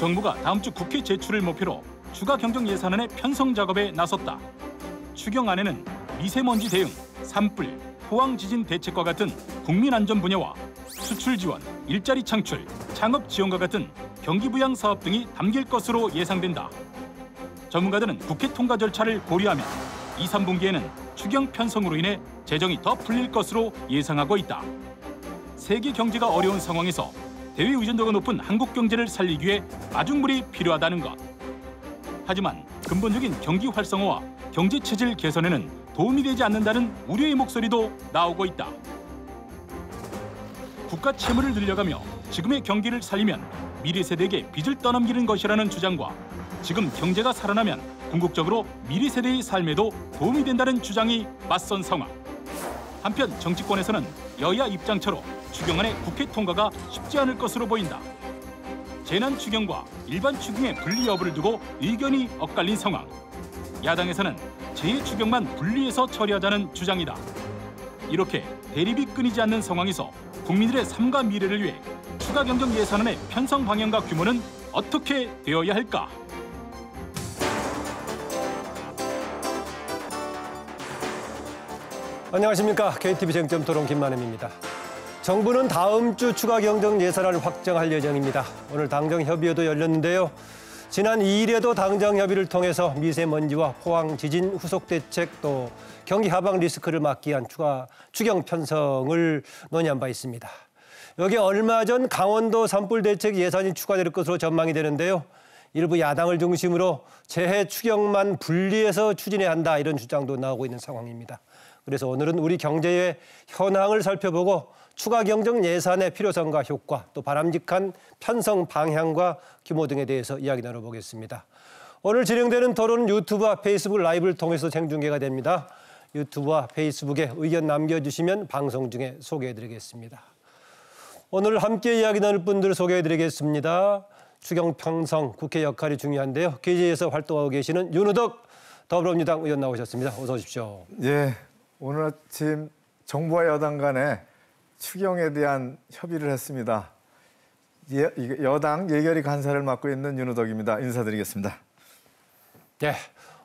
정부가 다음 주 국회 제출을 목표로 추가 경정 예산안의 편성 작업에 나섰다. 추경안에는 미세먼지 대응, 산불, 포항 지진 대책과 같은 국민 안전 분야와 수출 지원, 일자리 창출, 창업 지원과 같은 경기 부양 사업 등이 담길 것으로 예상된다. 전문가들은 국회 통과 절차를 고려하면 2, 3분기에는 추경 편성으로 인해 재정이 더 풀릴 것으로 예상하고 있다. 세계 경제가 어려운 상황에서 대외 의존도가 높은 한국 경제를 살리기 위해 마중물이 필요하다는 것. 하지만 근본적인 경기 활성화와 경제 체질 개선에는 도움이 되지 않는다는 우려의 목소리도 나오고 있다. 국가 채무를 늘려가며 지금의 경기를 살리면 미래 세대에게 빚을 떠넘기는 것이라는 주장과 지금 경제가 살아나면 궁극적으로 미래 세대의 삶에도 도움이 된다는 주장이 맞선 상황. 한편 정치권에서는 여야 입장처럼 추경안의 국회 통과가 쉽지 않을 것으로 보인다. 재난 추경과 일반 추경의 분리 여부를 두고 의견이 엇갈린 상황. 야당에서는 재해 추경만 분리해서 처리하자는 주장이다. 이렇게 대립이 끊이지 않는 상황에서 국민들의 삶과 미래를 위해 추가 경정 예산안의 편성 방향과 규모는 어떻게 되어야 할까? 안녕하십니까. KTV 쟁점 토론 김만음입니다. 정부는 다음 주 추가 경정 예산안을 확정할 예정입니다. 오늘 당정 협의회도 열렸는데요. 지난 2일에도 당정 협의를 통해서 미세먼지와 포항 지진 후속 대책 또 경기 하방 리스크를 막기 위한 추경 편성을 논의한 바 있습니다. 여기 얼마 전 강원도 산불 대책 예산이 추가될 것으로 전망이 되는데요. 일부 야당을 중심으로 재해 추경만 분리해서 추진해야 한다 이런 주장도 나오고 있는 상황입니다. 그래서 오늘은 우리 경제의 현황을 살펴보고 추가 경정 예산의 필요성과 효과, 또 바람직한 편성 방향과 규모 등에 대해서 이야기 나눠보겠습니다. 오늘 진행되는 토론은 유튜브와 페이스북 라이브를 통해서 생중계가 됩니다. 유튜브와 페이스북에 의견 남겨주시면 방송 중에 소개해드리겠습니다. 오늘 함께 이야기 나눌 분들 소개해드리겠습니다. 추경 편성, 국회 역할이 중요한데요. 계제에서 활동하고 계시는 윤우덕 더불어민주당 의원 나오셨습니다. 어서 오십시오. 예, 오늘 아침 정부와 여당 간에 추경에 대한 협의를 했습니다. 여당 예결위 간사를 맡고 있는 윤우덕입니다. 인사드리겠습니다. 네,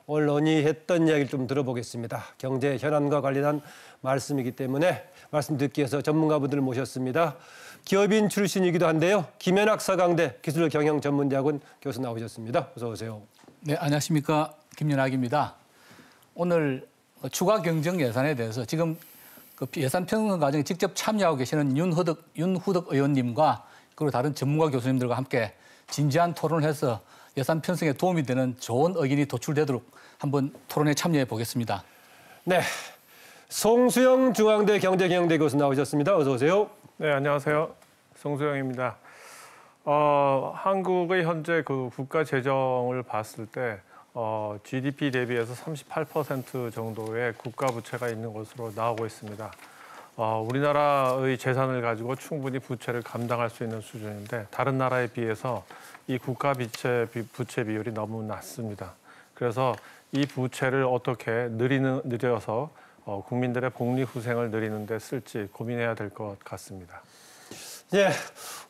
오늘 논의했던 이야기를 좀 들어보겠습니다. 경제 현안과 관련한 말씀이기 때문에 말씀 듣기 위해서 전문가분들을 모셨습니다. 기업인 출신이기도 한데요. 김현학 서강대 기술경영전문대학원 교수 나오셨습니다. 어서 오세요. 네, 안녕하십니까. 김연학입니다. 오늘 추가 경정 예산에 대해서 지금 그 예산 편성 과정에 직접 참여하고 계시는 윤후덕 의원님과 그리고 다른 전문가 교수님들과 함께 진지한 토론을 해서 예산 편성에 도움이 되는 좋은 의견이 도출되도록 한번 토론에 참여해 보겠습니다. 네, 송수영 중앙대 경제경영대 교수 나오셨습니다. 어서 오세요. 네, 안녕하세요. 송수영입니다. 한국의 현재 그 국가 재정을 봤을 때 GDP 대비해서 38% 정도의 국가 부채가 있는 것으로 나오고 있습니다. 우리나라의 재산을 가지고 충분히 부채를 감당할 수 있는 수준인데 다른 나라에 비해서 이 국가 부채 비율이 너무 낮습니다. 그래서 이 부채를 어떻게 늘려서 국민들의 복리후생을 늘리는 데 쓸지 고민해야 될 것 같습니다. 네,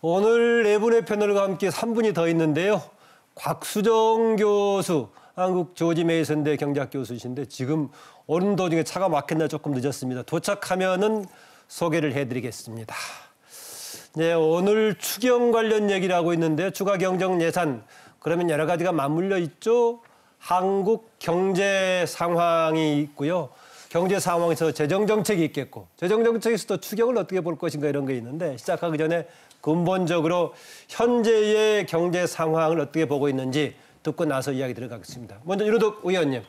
오늘 네 분의 패널과 함께 3분이 더 있는데요. 곽수정 교수, 한국 조지 메이슨대 경제학 교수이신데 지금 오는 도중에 차가 막혔나 조금 늦었습니다. 도착하면은 소개를 해드리겠습니다. 네, 오늘 추경 관련 얘기를 하고 있는데요. 추가 경정 예산, 그러면 여러 가지가 맞물려 있죠. 한국 경제 상황이 있고요. 경제 상황에서 재정 정책이 있겠고, 재정 정책에서도 추경을 어떻게 볼 것인가 이런 게 있는데 시작하기 전에 근본적으로 현재의 경제 상황을 어떻게 보고 있는지 듣고 나서 이야기 들어가겠습니다. 먼저 윤호덕 의원님.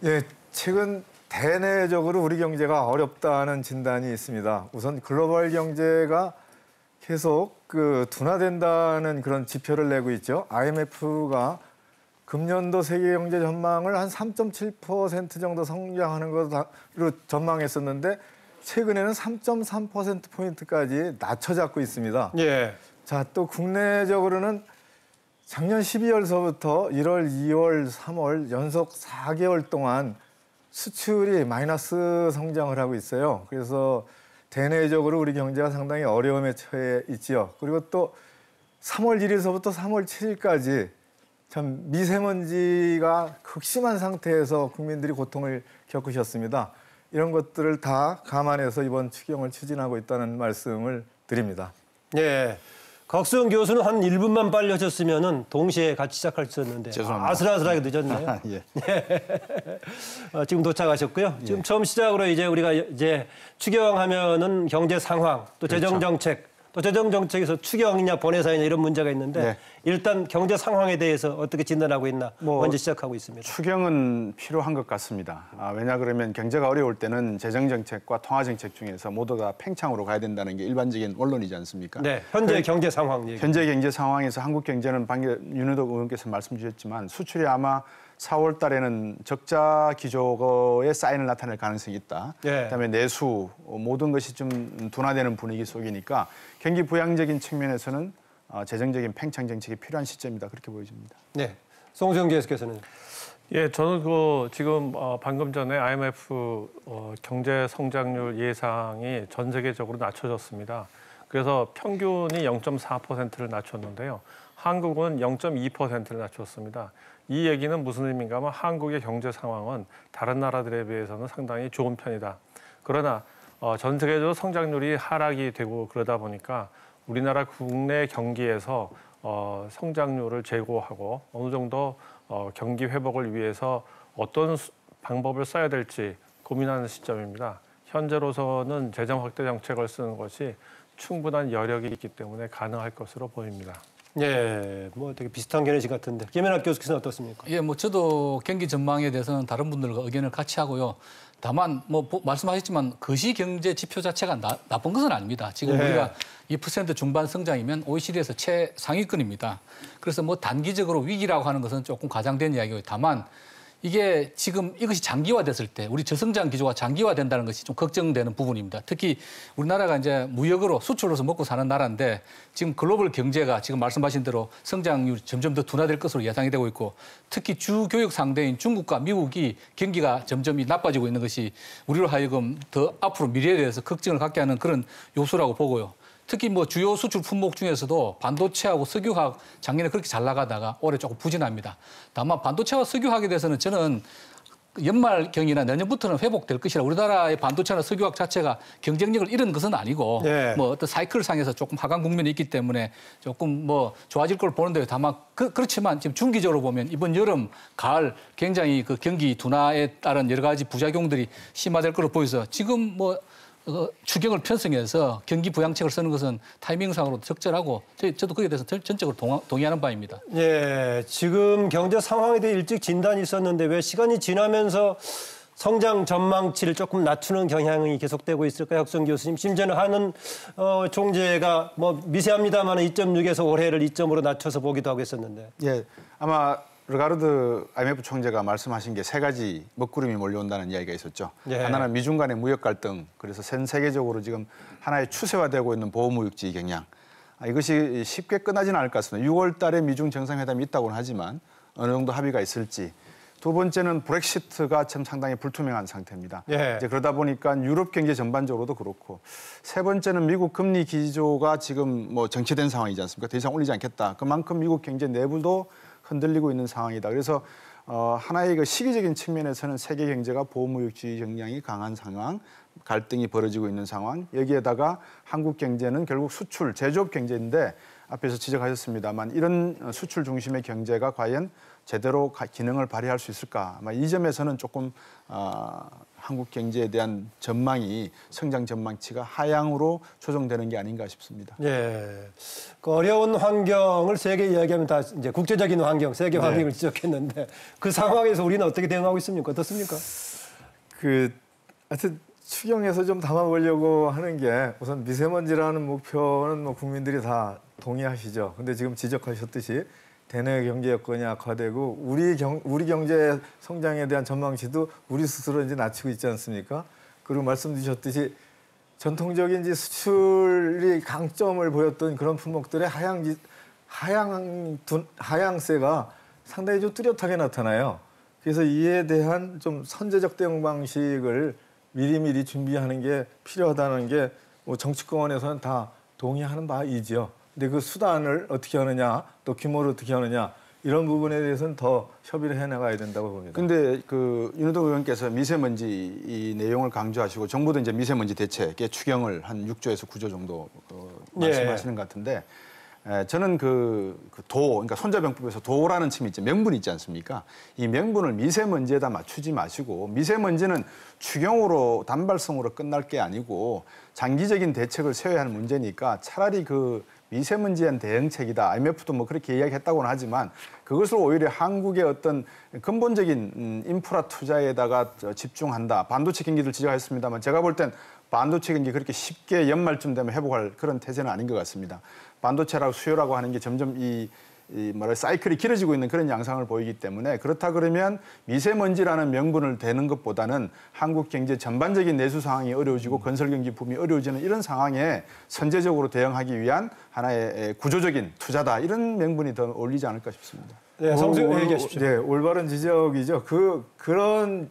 예, 최근 대내적으로 우리 경제가 어렵다는 진단이 있습니다. 우선 글로벌 경제가 계속 둔화된다는 그런 지표를 내고 있죠. IMF가 금년도 세계 경제 전망을 한 3.7% 정도 성장하는 것으로 전망했었는데 최근에는 3.3%포인트까지 낮춰 잡고 있습니다. 예. 자, 또 국내적으로는 작년 12월서부터 1월, 2월, 3월 연속 4개월 동안 수출이 마이너스 성장을 하고 있어요. 그래서 대내적으로 우리 경제가 상당히 어려움에 처해 있지요. 그리고 또 3월 1일서부터 3월 7일까지 참 미세먼지가 극심한 상태에서 국민들이 고통을 겪으셨습니다. 이런 것들을 다 감안해서 이번 추경을 추진하고 있다는 말씀을 드립니다. 예. 곽수영 교수는 한 1분만 빨리 하셨으면은 동시에 같이 시작할 수 있었는데 죄송합니다. 아슬아슬하게 늦었네요. 예. 지금 도착하셨고요. 지금 처음 시작으로 이제 우리가 이제 추경하면은 경제 상황, 또 재정 정책, 또 재정 정책에서 추경이냐 본회사이냐 이런 문제가 있는데 네. 일단 경제 상황에 대해서 어떻게 진단하고 있나 먼저 시작하고 있습니다. 추경은 필요한 것 같습니다. 왜냐 그러면 경제가 어려울 때는 재정 정책과 통화 정책 중에서 모두 다 팽창으로 가야 된다는 게 일반적인 원론이지 않습니까? 네, 현재 경제 상황 얘기. 현재 경제 상황에서 한국 경제는 방금 윤호덕 의원께서 말씀 주셨지만 수출이 아마 4월 달에는 적자 기조의 사인을 나타낼 가능성이 있다. 예. 그다음에 내수 모든 것이 좀 둔화되는 분위기 속이니까 경기 부양적인 측면에서는 재정적인 팽창 정책이 필요한 시점이다. 그렇게 보여집니다. 네, 송수영 교수께서는. 예, 저는 지금 방금 전에 IMF 경제 성장률 예상이 전 세계적으로 낮춰졌습니다. 그래서 평균이 0.4%를 낮췄는데요. 한국은 0.2%를 낮췄습니다. 이 얘기는 무슨 의미인가 하면 한국의 경제 상황은 다른 나라들에 비해서는 상당히 좋은 편이다. 그러나 전 세계적으로 성장률이 하락이 되고 그러다 보니까 우리나라 국내 경기에서 성장률을 제고하고 어느 정도 경기 회복을 위해서 어떤 방법을 써야 될지 고민하는 시점입니다. 현재로서는 재정 확대 정책을 쓰는 것이 충분한 여력이 있기 때문에 가능할 것으로 보입니다. 예, 뭐 되게 비슷한 견해식 같은데 김연학 교수께서는 어떻습니까? 예, 뭐 저도 경기 전망에 대해서는 다른 분들과 의견을 같이 하고요. 다만 뭐 말씀하셨지만 거시 경제 지표 자체가 나쁜 것은 아닙니다. 지금 예. 우리가 2% 중반 성장이면 OECD에서 최상위권입니다. 그래서 뭐 단기적으로 위기라고 하는 것은 조금 과장된 이야기고요. 다만 이게 지금 이것이 장기화됐을 때 우리 저성장 기조가 장기화된다는 것이 좀 걱정되는 부분입니다. 특히 우리나라가 이제 무역으로 수출로서 먹고 사는 나라인데 지금 글로벌 경제가 지금 말씀하신 대로 성장률이 점점 더 둔화될 것으로 예상이 되고 있고 특히 주 교역 상대인 중국과 미국이 경기가 점점 나빠지고 있는 것이 우리로 하여금 더 앞으로 미래에 대해서 걱정을 갖게 하는 그런 요소라고 보고요. 특히 뭐 주요 수출 품목 중에서도 반도체하고 석유화학 작년에 그렇게 잘 나가다가 올해 조금 부진합니다. 다만 반도체와 석유화학에 대해서는 저는 연말경이나 내년부터는 회복될 것이라 우리나라의 반도체나 석유화학 자체가 경쟁력을 잃은 것은 아니고 네. 뭐 어떤 사이클상에서 조금 하강 국면이 있기 때문에 조금 뭐 좋아질 걸 보는데 다만 그렇지만 지금 중기적으로 보면 이번 여름, 가을 굉장히 그 경기 둔화에 따른 여러 가지 부작용들이 심화될 걸로 보여서 지금 뭐 추경을 편성해서 경기 부양책을 쓰는 것은 타이밍상으로 적절하고 저도 거기에 대해서 전적으로 동의하는 바입니다. 예, 지금 경제 상황에 대해 일찍 진단이 있었는데 왜 시간이 지나면서 성장 전망치를 조금 낮추는 경향이 계속되고 있을까요, 곽수영 교수님? 심지어는 한은 총재가 뭐 미세합니다만 2.6에서 올해를 2.5로 낮춰서 보기도 하고 했었는데. 예, 아마 르가르드 IMF 총재가 말씀하신 게 세 가지 먹구름이 몰려온다는 이야기가 있었죠. 예. 하나는 미중 간의 무역 갈등, 그래서 전 세계적으로 지금 하나의 추세화되고 있는 보호무역주의 경향. 이것이 쉽게 끝나지는 않을 것 같습니다. 6월 달에 미중 정상회담이 있다고는 하지만 어느 정도 합의가 있을지. 두 번째는 브렉시트가 참 상당히 불투명한 상태입니다. 예. 이제 그러다 보니까 유럽 경제 전반적으로도 그렇고 세 번째는 미국 금리 기조가 지금 뭐 정체된 상황이지 않습니까? 더 이상 올리지 않겠다. 그만큼 미국 경제 내부도 흔들리고 있는 상황이다. 그래서 하나의 그 시기적인 측면에서는 세계 경제가 보호무역주의 경향이 강한 상황, 갈등이 벌어지고 있는 상황. 여기에다가 한국 경제는 결국 수출, 제조업 경제인데 앞에서 지적하셨습니다만 이런 수출 중심의 경제가 과연 제대로 기능을 발휘할 수 있을까? 아마 이 점에서는 조금 한국 경제에 대한 전망이 성장 전망치가 하향으로 조정되는 게 아닌가 싶습니다. 예, 그 어려운 환경을 세계 이야기하면 다 이제 국제적인 환경, 세계 환경을 지적했는데 그 상황에서 우리는 어떻게 대응하고 있습니까? 어떻습니까? 하여튼 추경에서 좀 담아보려고 하는 게 우선 미세먼지라는 목표는 뭐 국민들이 다 동의하시죠. 근데 지금 지적하셨듯이 대내 경제 여건이 악화되고 우리 경제 성장에 대한 전망치도 우리 스스로 이제 낮추고 있지 않습니까? 그리고 말씀 주셨듯이 전통적인 이제 수출이 강점을 보였던 그런 품목들의 하향세가 상당히 좀 뚜렷하게 나타나요. 그래서 이에 대한 좀 선제적 대응 방식을 미리미리 준비하는 게 필요하다는 게 뭐 정치권에서는 다 동의하는 바이죠. 근데 그 수단을 어떻게 하느냐, 또 규모를 어떻게 하느냐 이런 부분에 대해서는 더 협의를 해나가야 된다고 봅니다. 근데 그 윤호동 의원께서 미세먼지 이 내용을 강조하시고 정부도 이제 미세먼지 대책의 추경을 한 6조에서 9조 정도 말씀하시는 것 같은데 저는 그러니까 손자병법에서 도라는 침이 있죠. 명분이 있지 않습니까? 이 명분을 미세먼지에다 맞추지 마시고 미세먼지는 추경으로 단발성으로 끝날 게 아니고 장기적인 대책을 세워야 하는 문제니까 차라리 그 미세먼지에 대한 대응책이다. IMF도 뭐 그렇게 이야기했다고는 하지만 그것을 오히려 한국의 어떤 근본적인 인프라 투자에다가 집중한다. 반도체 경기를 지적했습니다만 제가 볼 땐 반도체 경기 그렇게 쉽게 연말쯤 되면 회복할 그런 태세는 아닌 것 같습니다. 반도체라고 수요라고 하는 게 점점 사이클이 길어지고 있는 그런 양상을 보이기 때문에 그렇다 그러면 미세먼지라는 명분을 대는 것보다는 한국 경제 전반적인 내수 상황이 어려워지고 건설 경기 붐이 어려워지는 이런 상황에 선제적으로 대응하기 위한 하나의 구조적인 투자다 이런 명분이 더 어울리지 않을까 싶습니다. 네, 성수님 얘기하십시오. 네, 올바른 지적이죠. 그런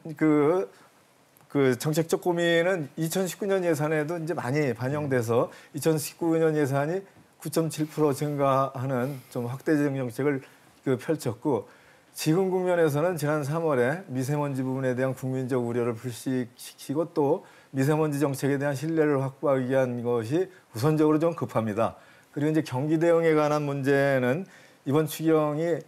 정책적 고민은 2019년 예산에도 이제 많이 반영돼서 2019년 예산이 9.7% 증가하는 좀 확대적 정책을 펼쳤고 지금 국면에서는 지난 3월에 미세먼지 부분에 대한 국민적 우려를 불식시키고 또 미세먼지 정책에 대한 신뢰를 확보하기 위한 것이 우선적으로 좀 급합니다. 그리고 이제 경기 대응에 관한 문제는 이번 추경이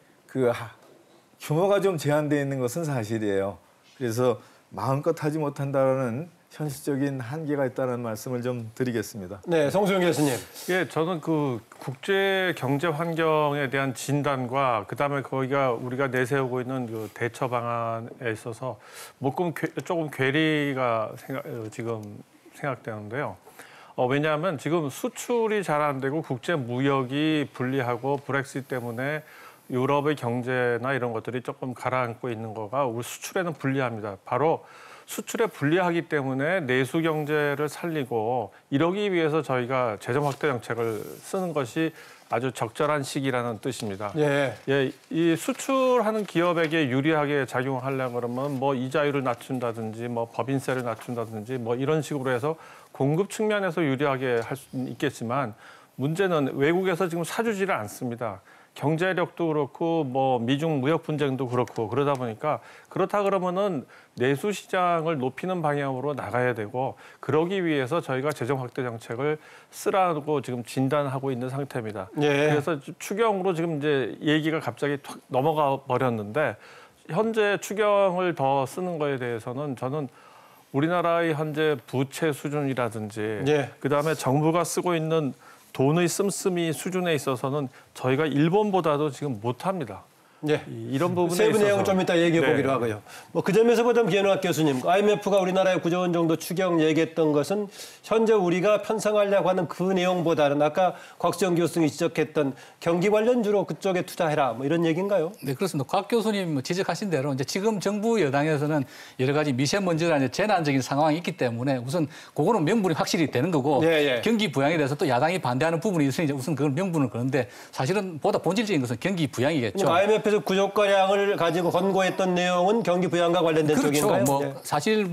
규모가 좀 제한되어 있는 것은 사실이에요. 그래서 마음껏 하지 못한다는 현실적인 한계가 있다는 말씀을 좀 드리겠습니다. 네, 성수영 교수님. 예, 저는 그 국제 경제 환경에 대한 진단과 그다음에 거기가 우리가 내세우고 있는 그 대처 방안에 있어서 조금 괴리가 지금 생각되는데요. 왜냐하면 지금 수출이 잘 안 되고 국제 무역이 불리하고 브렉시트 때문에 유럽의 경제나 이런 것들이 조금 가라앉고 있는 거가 우리 수출에는 불리합니다. 바로 수출에 불리하기 때문에 내수 경제를 살리고 이러기 위해서 저희가 재정 확대 정책을 쓰는 것이 아주 적절한 시기라는 뜻입니다. 예. 예, 이 수출하는 기업에게 유리하게 작용하려면 그러면 뭐 이자율을 낮춘다든지 뭐 법인세를 낮춘다든지 뭐 이런 식으로 해서 공급 측면에서 유리하게 할 수는 있겠지만 문제는 외국에서 지금 사주지를 않습니다. 경제력도 그렇고 뭐 미중 무역 분쟁도 그렇고 그러다 보니까 그렇다 그러면은 내수 시장을 높이는 방향으로 나가야 되고 그러기 위해서 저희가 재정 확대 정책을 쓰라고 지금 진단하고 있는 상태입니다. 예. 그래서 추경으로 지금 이제 얘기가 갑자기 탁 넘어가 버렸는데 현재 추경을 더 쓰는 거에 대해서는 저는 우리나라의 현재 부채 수준이라든지 예. 그다음에 정부가 쓰고 있는 돈의 씀씀이 수준에 있어서는 저희가 일본보다도 지금 못합니다. 예. 이런 부분에 세부 내용 있어서. 좀 이따 얘기해 보기로 네. 하고요. 뭐 그 점에서 보자면 김현학 교수님, IMF가 우리나라에 9조 원 정도 추경 얘기했던 것은 현재 우리가 편성하려고 하는 그 내용보다는 아까 곽지영 교수님이 지적했던 경기 관련주로 그쪽에 투자해라 뭐 이런 얘기인가요? 네, 그렇습니다. 곽 교수님 지적하신 대로 이제 지금 정부 여당에서는 여러 가지 미세먼지라는 재난적인 상황이 있기 때문에 우선 그거는 명분이 확실히 되는 거고 예. 경기 부양에 대해서 또 야당이 반대하는 부분이 있으니 우선 그건 명분을 그런데 사실은 보다 본질적인 것은 경기 부양이겠죠. IMF에서 구조가량을 가지고 권고했던 내용은 경기 부양과 관련된 그렇죠. 쪽인가요? 뭐 예. 사실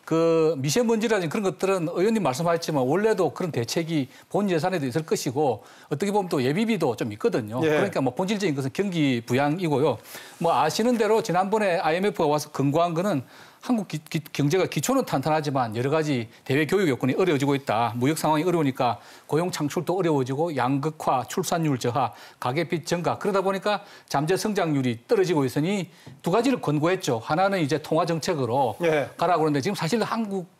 그 미세먼지라든지 그런 것들은 의원님 말씀하셨지만 원래도 그런 대책이 본 예산에도 있을 것이고 어떻게 보면 또 예비비도 좀 있거든요. 예. 그러니까 뭐 본질적인 것은 경기 부양이고요. 뭐 아시는 대로 지난번에 IMF가 와서 권고한 거는 한국 경제가 기초는 탄탄하지만 여러 가지 대외 교육 여건이 어려워지고 있다. 무역 상황이 어려우니까 고용 창출도 어려워지고 양극화, 출산율 저하, 가계빚 증가 그러다 보니까 잠재 성장률이 떨어지고 있으니 두 가지를 권고했죠. 하나는 이제 통화 정책으로 예. 가라고 그러는데 지금 사실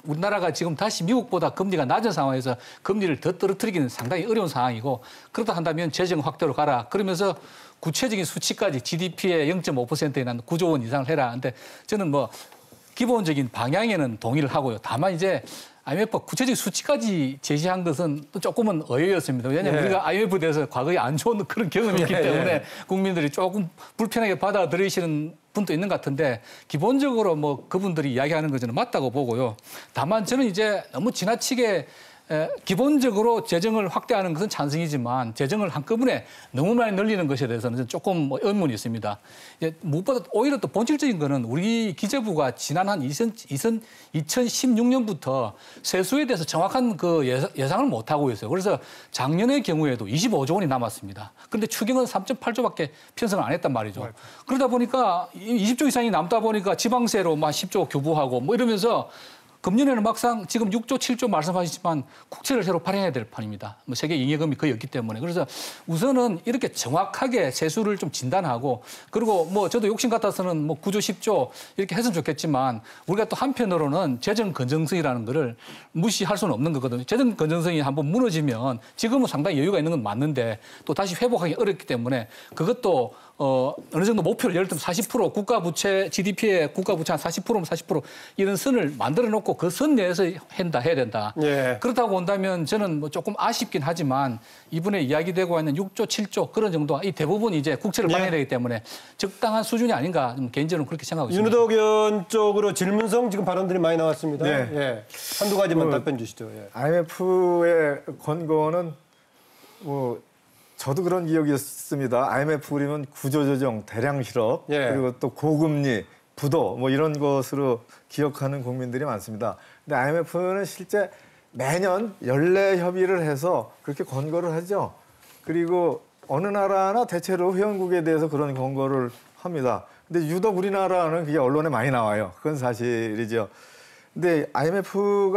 우리나라가 지금 다시 미국보다 금리가 낮은 상황에서 금리를 더 떨어뜨리기는 상당히 어려운 상황이고 그렇다 한다면 재정 확대로 가라. 그러면서 구체적인 수치까지 GDP의 0.5%에 난 9조 원 이상을 해라. 근데 저는 뭐 기본적인 방향에는 동의를 하고요. 다만 이제 IMF가 구체적인 수치까지 제시한 것은 또 조금은 의외였습니다. 왜냐하면 예. 우리가 IMF에 대해서 과거에 안 좋은 그런 경험이 있기 때문에 국민들이 조금 불편하게 받아들이시는 분도 있는 것 같은데 기본적으로 뭐 그분들이 이야기하는 거 저는 맞다고 보고요. 다만 저는 이제 너무 지나치게 기본적으로 재정을 확대하는 것은 찬성이지만 재정을 한꺼번에 너무 많이 늘리는 것에 대해서는 조금 뭐 의문이 있습니다. 무엇보다 오히려 또 본질적인 거는 우리 기재부가 지난 한 2016년부터 세수에 대해서 정확한 그 예상을 못 하고 있어요. 그래서 작년의 경우에도 25조 원이 남았습니다. 그런데 추경은 3.8조밖에 편성을 안 했단 말이죠. 그러다 보니까 20조 이상이 남다 보니까 지방세로 막 10조 교부하고 뭐 이러면서 금년에는 막상 지금 6조, 7조 말씀하시지만 국채를 새로 발행해야 될 판입니다. 뭐 세계 잉여금이 거의 없기 때문에. 그래서 우선은 이렇게 정확하게 세수를 좀 진단하고 그리고 뭐 저도 욕심 같아서는 뭐 9조, 10조 이렇게 했으면 좋겠지만 우리가 또 한편으로는 재정 건전성이라는 거를 무시할 수는 없는 거거든요. 재정 건전성이 한번 무너지면 지금은 상당히 여유가 있는 건 맞는데 또 다시 회복하기 어렵기 때문에 그것도 어느 정도 목표를 예를 들면 40% 국가 부채 GDP의 국가 부채 한 40%면 40% 이런 선을 만들어 놓고 그 선 내에서 해야 된다. 예. 그렇다고 본다면 저는 뭐 조금 아쉽긴 하지만 이번에 이야기되고 있는 6조, 7조 그런 정도 이 대부분 이제 국채를 발행해야 되기 때문에 적당한 수준이 아닌가 개인적으로 그렇게 생각하고 있습니다. 윤호덕 의원 쪽으로 질문성 지금 발언들이 많이 나왔습니다. 네. 예. 한두 가지만 답변 주시죠. 예. IMF의 권고는 뭐 저도 그런 기억이 있습니다. IMF 그러면 구조조정, 대량 실업, 예. 그리고 또 고금리, 부도 뭐 이런 것으로 기억하는 국민들이 많습니다. 근데 IMF는 실제 매년 연례 협의를 해서 그렇게 권고를 하죠. 그리고 어느 나라나 대체로 회원국에 대해서 그런 권고를 합니다. 근데 유독 우리나라는 그게 언론에 많이 나와요. 그건 사실이죠. 근데 IMF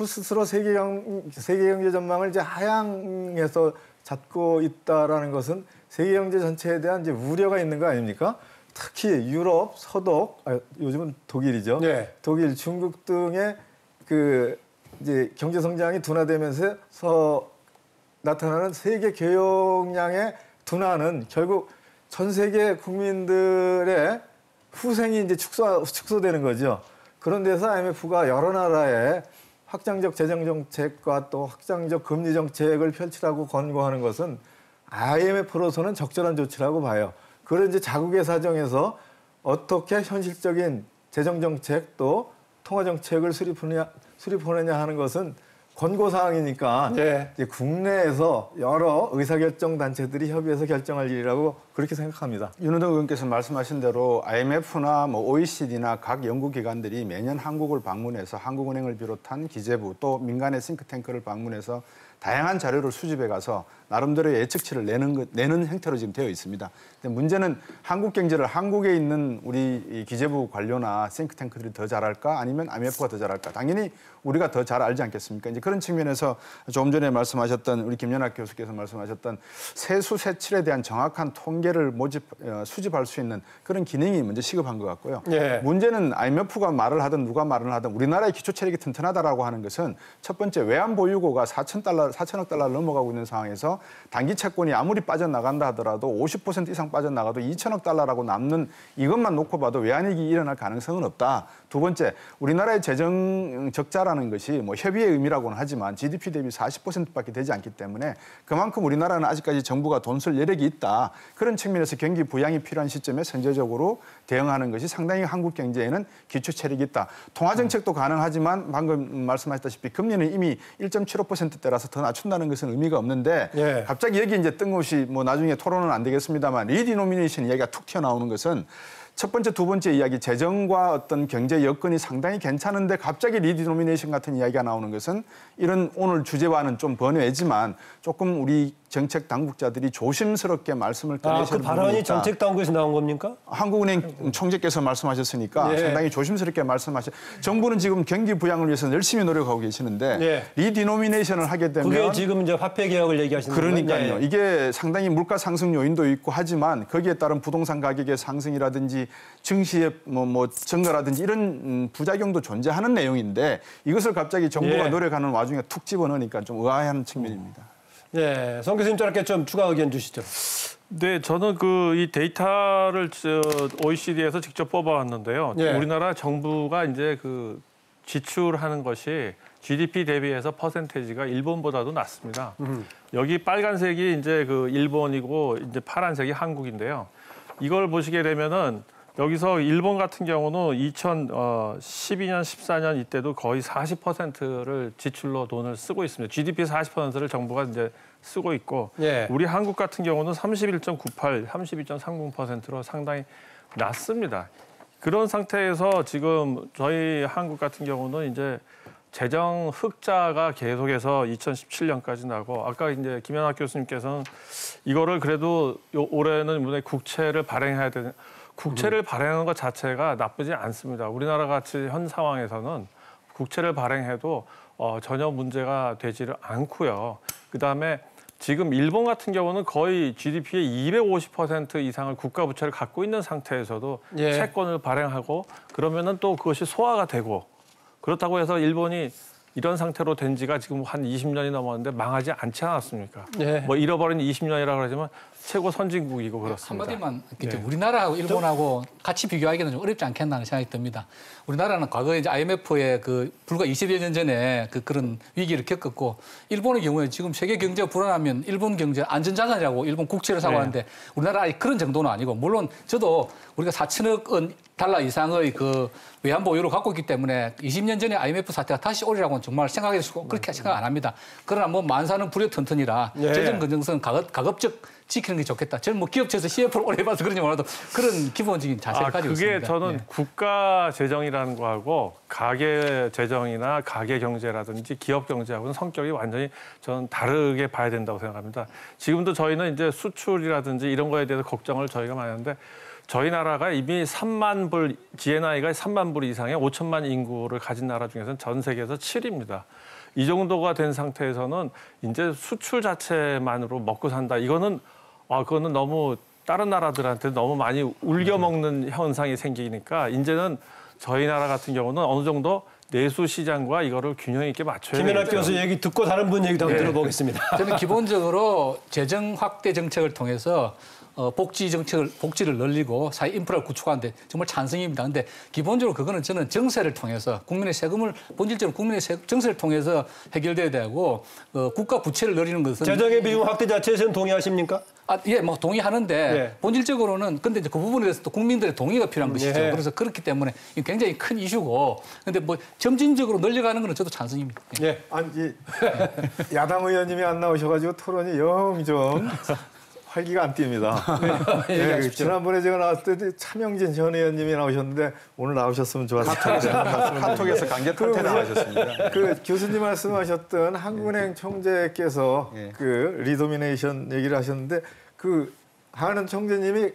스스로 세계 경제 전망을 이제 하향해서 잡고 있다라는 것은 세계 경제 전체에 대한 이제 우려가 있는 거 아닙니까? 특히 유럽, 서독, 요즘은 독일이죠. 네. 독일, 중국 등의 그 이제 경제 성장이 둔화되면서 나타나는 세계 교역량의 둔화는 결국 전 세계 국민들의 후생이 이제 축소되는 거죠. 그런 데서 IMF가 여러 나라에 확장적 재정 정책과 또 확장적 금리 정책을 펼치라고 권고하는 것은 IMF로서는 적절한 조치라고 봐요. 그런 이제 자국의 사정에서 어떻게 현실적인 재정 정책 또 통화 정책을 수립하느냐 하는 것은 권고 사항이니까 네. 이제 국내에서 여러 의사결정 단체들이 협의해서 결정할 일이라고 그렇게 생각합니다. 윤호덕 의원께서 말씀하신 대로 IMF나 뭐 OECD나 각 연구기관들이 매년 한국을 방문해서 한국은행을 비롯한 기재부 또 민간의 싱크탱크를 방문해서 다양한 자료를 수집해 가서 나름대로의 예측치를 내는 형태로 지금 되어 있습니다. 근데 문제는 한국 경제를 한국에 있는 우리 이 기재부 관료나 싱크탱크들이 더 잘할까 아니면 IMF가 더 잘할까? 당연히 우리가 더 잘 알지 않겠습니까? 이제 그런 측면에서 조금 전에 말씀하셨던 우리 김연학 교수께서 말씀하셨던 세수 세출에 대한 정확한 통계를 수집할 수 있는 그런 기능이 먼저 시급한 것 같고요. 예. 문제는 IMF가 말을 하든 누가 말을 하든 우리나라의 기초 체력이 튼튼하다라고 하는 것은 첫 번째 외환 보유고가 4천억 달러를 넘어가고 있는 상황에서 단기 채권이 아무리 빠져나간다 하더라도 50% 이상 빠져나가도 2천억 달러라고 남는 이것만 놓고 봐도 외환위기 일어날 가능성은 없다. 두 번째, 우리나라의 재정 적자라는 것이 뭐 협의의 의미라고는 하지만 GDP 대비 40%밖에 되지 않기 때문에 그만큼 우리나라는 아직까지 정부가 돈 쓸 여력이 있다. 그런 측면에서 경기 부양이 필요한 시점에 선제적으로 대응하는 것이 상당히 한국 경제에는 기초 체력이 있다. 통화 정책도 가능하지만 방금 말씀하셨다시피 금리는 이미 1.75%대라서 더 낮춘다는 것은 의미가 없는데 예. 갑자기 여기 이제 뜬금없이 뭐 나중에 토론은 안 되겠습니다만 리디노미네이션 이야기가 툭 튀어나오는 것은 첫 번째, 두 번째 이야기 재정과 어떤 경제 여건이 상당히 괜찮은데 갑자기 리디노미네이션 같은 이야기가 나오는 것은 이런 오늘 주제와는 좀 번외지만 조금 우리 정책 당국자들이 조심스럽게 말씀을 꺼내시는 그 발언이 정책 당국에서 나온 겁니까? 한국은행 총재께서 말씀하셨으니까 예. 상당히 조심스럽게 정부는 지금 경기 부양을 위해서 열심히 노력하고 계시는데 예. 리디노미네이션을 하게 되면 그게 지금 이제 화폐 개혁을 얘기하시는 거예요. 그러니까요. 예. 이게 상당히 물가 상승 요인도 있고 하지만 거기에 따른 부동산 가격의 상승이라든지 증시의 뭐 증가라든지 이런 부작용도 존재하는 내용인데 이것을 갑자기 정부가 예. 노력하는 와중에 툭 집어넣으니까 좀 의아한 측면입니다. 예, 성 교수님 짧게 좀 추가 의견 주시죠. 네, 저는 이 데이터를 OECD에서 직접 뽑아왔는데요. 예. 우리나라 정부가 이제 지출하는 것이 GDP 대비해서 퍼센테이지가 일본보다도 낮습니다. 여기 빨간색이 이제 일본이고 이제 파란색이 한국인데요. 이걸 보시게 되면은 여기서 일본 같은 경우는 2012년, 14년 이때도 거의 40%를 지출로 돈을 쓰고 있습니다. GDP 40%를 정부가 이제 쓰고 있고 예. 우리 한국 같은 경우는 31.98, 32.30%로 상당히 낮습니다. 그런 상태에서 지금 저희 한국 같은 경우는 이제 재정 흑자가 계속해서 2017년까지 나고 아까 이제 김연학 교수님께서는 이거를 그래도 올해는 문에 국채를 발행해야 되는 국채를 발행하는 것 자체가 나쁘지 않습니다. 우리나라 같이 현 상황에서는 국채를 발행해도 전혀 문제가 되지를 않고요. 그다음에 지금 일본 같은 경우는 거의 GDP의 250% 이상을 국가 부채를 갖고 있는 상태에서도 예. 채권을 발행하고 그러면은 또 그것이 소화가 되고 그렇다고 해서 일본이 이런 상태로 된 지가 지금 한 20년이 넘었는데 망하지 않지 않았습니까? 예. 뭐 잃어버린 20년이라고 그러지만 최고 선진국이고 그렇습니다. 한마디만 네. 우리나라하고 일본하고 같이 비교하기는 좀 어렵지 않겠나 하는 생각이 듭니다. 우리나라는 과거에 이제 IMF의 그 불과 20여 년 전에 그런 위기를 겪었고 일본의 경우에 지금 세계 경제가 불안하면 일본 경제 안전자산이라고 일본 국채를 사고 하는데 우리나라 아직 그런 정도는 아니고 물론 저도 우리가 4천억 원 달러 이상의 그 외환 보유를 갖고 있기 때문에 20년 전에 IMF 사태가 다시 오리라고는 정말 생각해서 그렇게 생각 안 합니다. 그러나 뭐 만사는 불여튼튼이라 예. 재정 건전성 가급적 지키는 게 좋겠다. 저는 뭐 기업체에서 CF를 오래 해봐서 그런지 몰라도 그런 기본적인 자세를 가지고 그게 있습니다. 저는 예. 국가 재정이라는 거하고 가계 재정이나 가계 경제라든지 기업 경제하고는 성격이 완전히 저는 다르게 봐야 된다고 생각합니다. 지금도 저희는 이제 수출이라든지 이런 거에 대해서 걱정을 저희가 많이 하는데 저희 나라가 이미 3만 불, GNI가 3만 불 이상의 5천만 인구를 가진 나라 중에서는 전 세계에서 7위입니다. 이 정도가 된 상태에서는 이제 수출 자체만으로 먹고 산다. 그거는 너무 다른 나라들한테 너무 많이 울겨먹는 현상이 생기니까 이제는 저희 나라 같은 경우는 어느 정도 내수 시장과 이거를 균형 있게 맞춰야 김연학 되겠죠. 교수 얘기 듣고 다른 분 얘기도 한번 들어보겠습니다. 저는 기본적으로 재정 확대 정책을 통해서 복지를 늘리고 사회 인프라를 구축하는데 정말 찬성입니다. 근데 기본적으로 그거는 저는 정세를 통해서 본질적으로 국민의 정세를 통해서 해결돼야 되고 국가 부채를 늘리는 것은 재정의 비용 확대 자체에서는 동의하십니까? 예, 뭐 동의하는데 예. 본질적으로는 근데 이제 그 부분에 대해서 또 국민들의 동의가 필요한 것이죠. 예. 그래서 그렇기 때문에 굉장히 큰 이슈고 근데 뭐 점진적으로 늘려가는 거는 저도 찬성입니다. 예. 아니 야당 의원님이 안 나오셔가지고 토론이 영 좀 활기가 안 띱니다. 네, 지난번에 제가 나왔을 때 차명진 전 의원님이 나오셨는데 오늘 나오셨으면 좋았을 텐데. 카톡에서 강제 탈퇴 당하셨습니다. 그 교수님 말씀하셨던 한국은행 총재께서 예. 그 리도미네이션 얘기를 하셨는데 그 하는 총재님이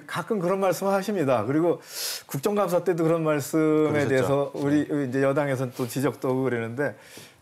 가끔 그런 말씀을 하십니다. 그리고 국정감사 때도 그런 말씀에 그러셨죠. 대해서 우리 이제 여당에서는 또 지적도 하고 그러는데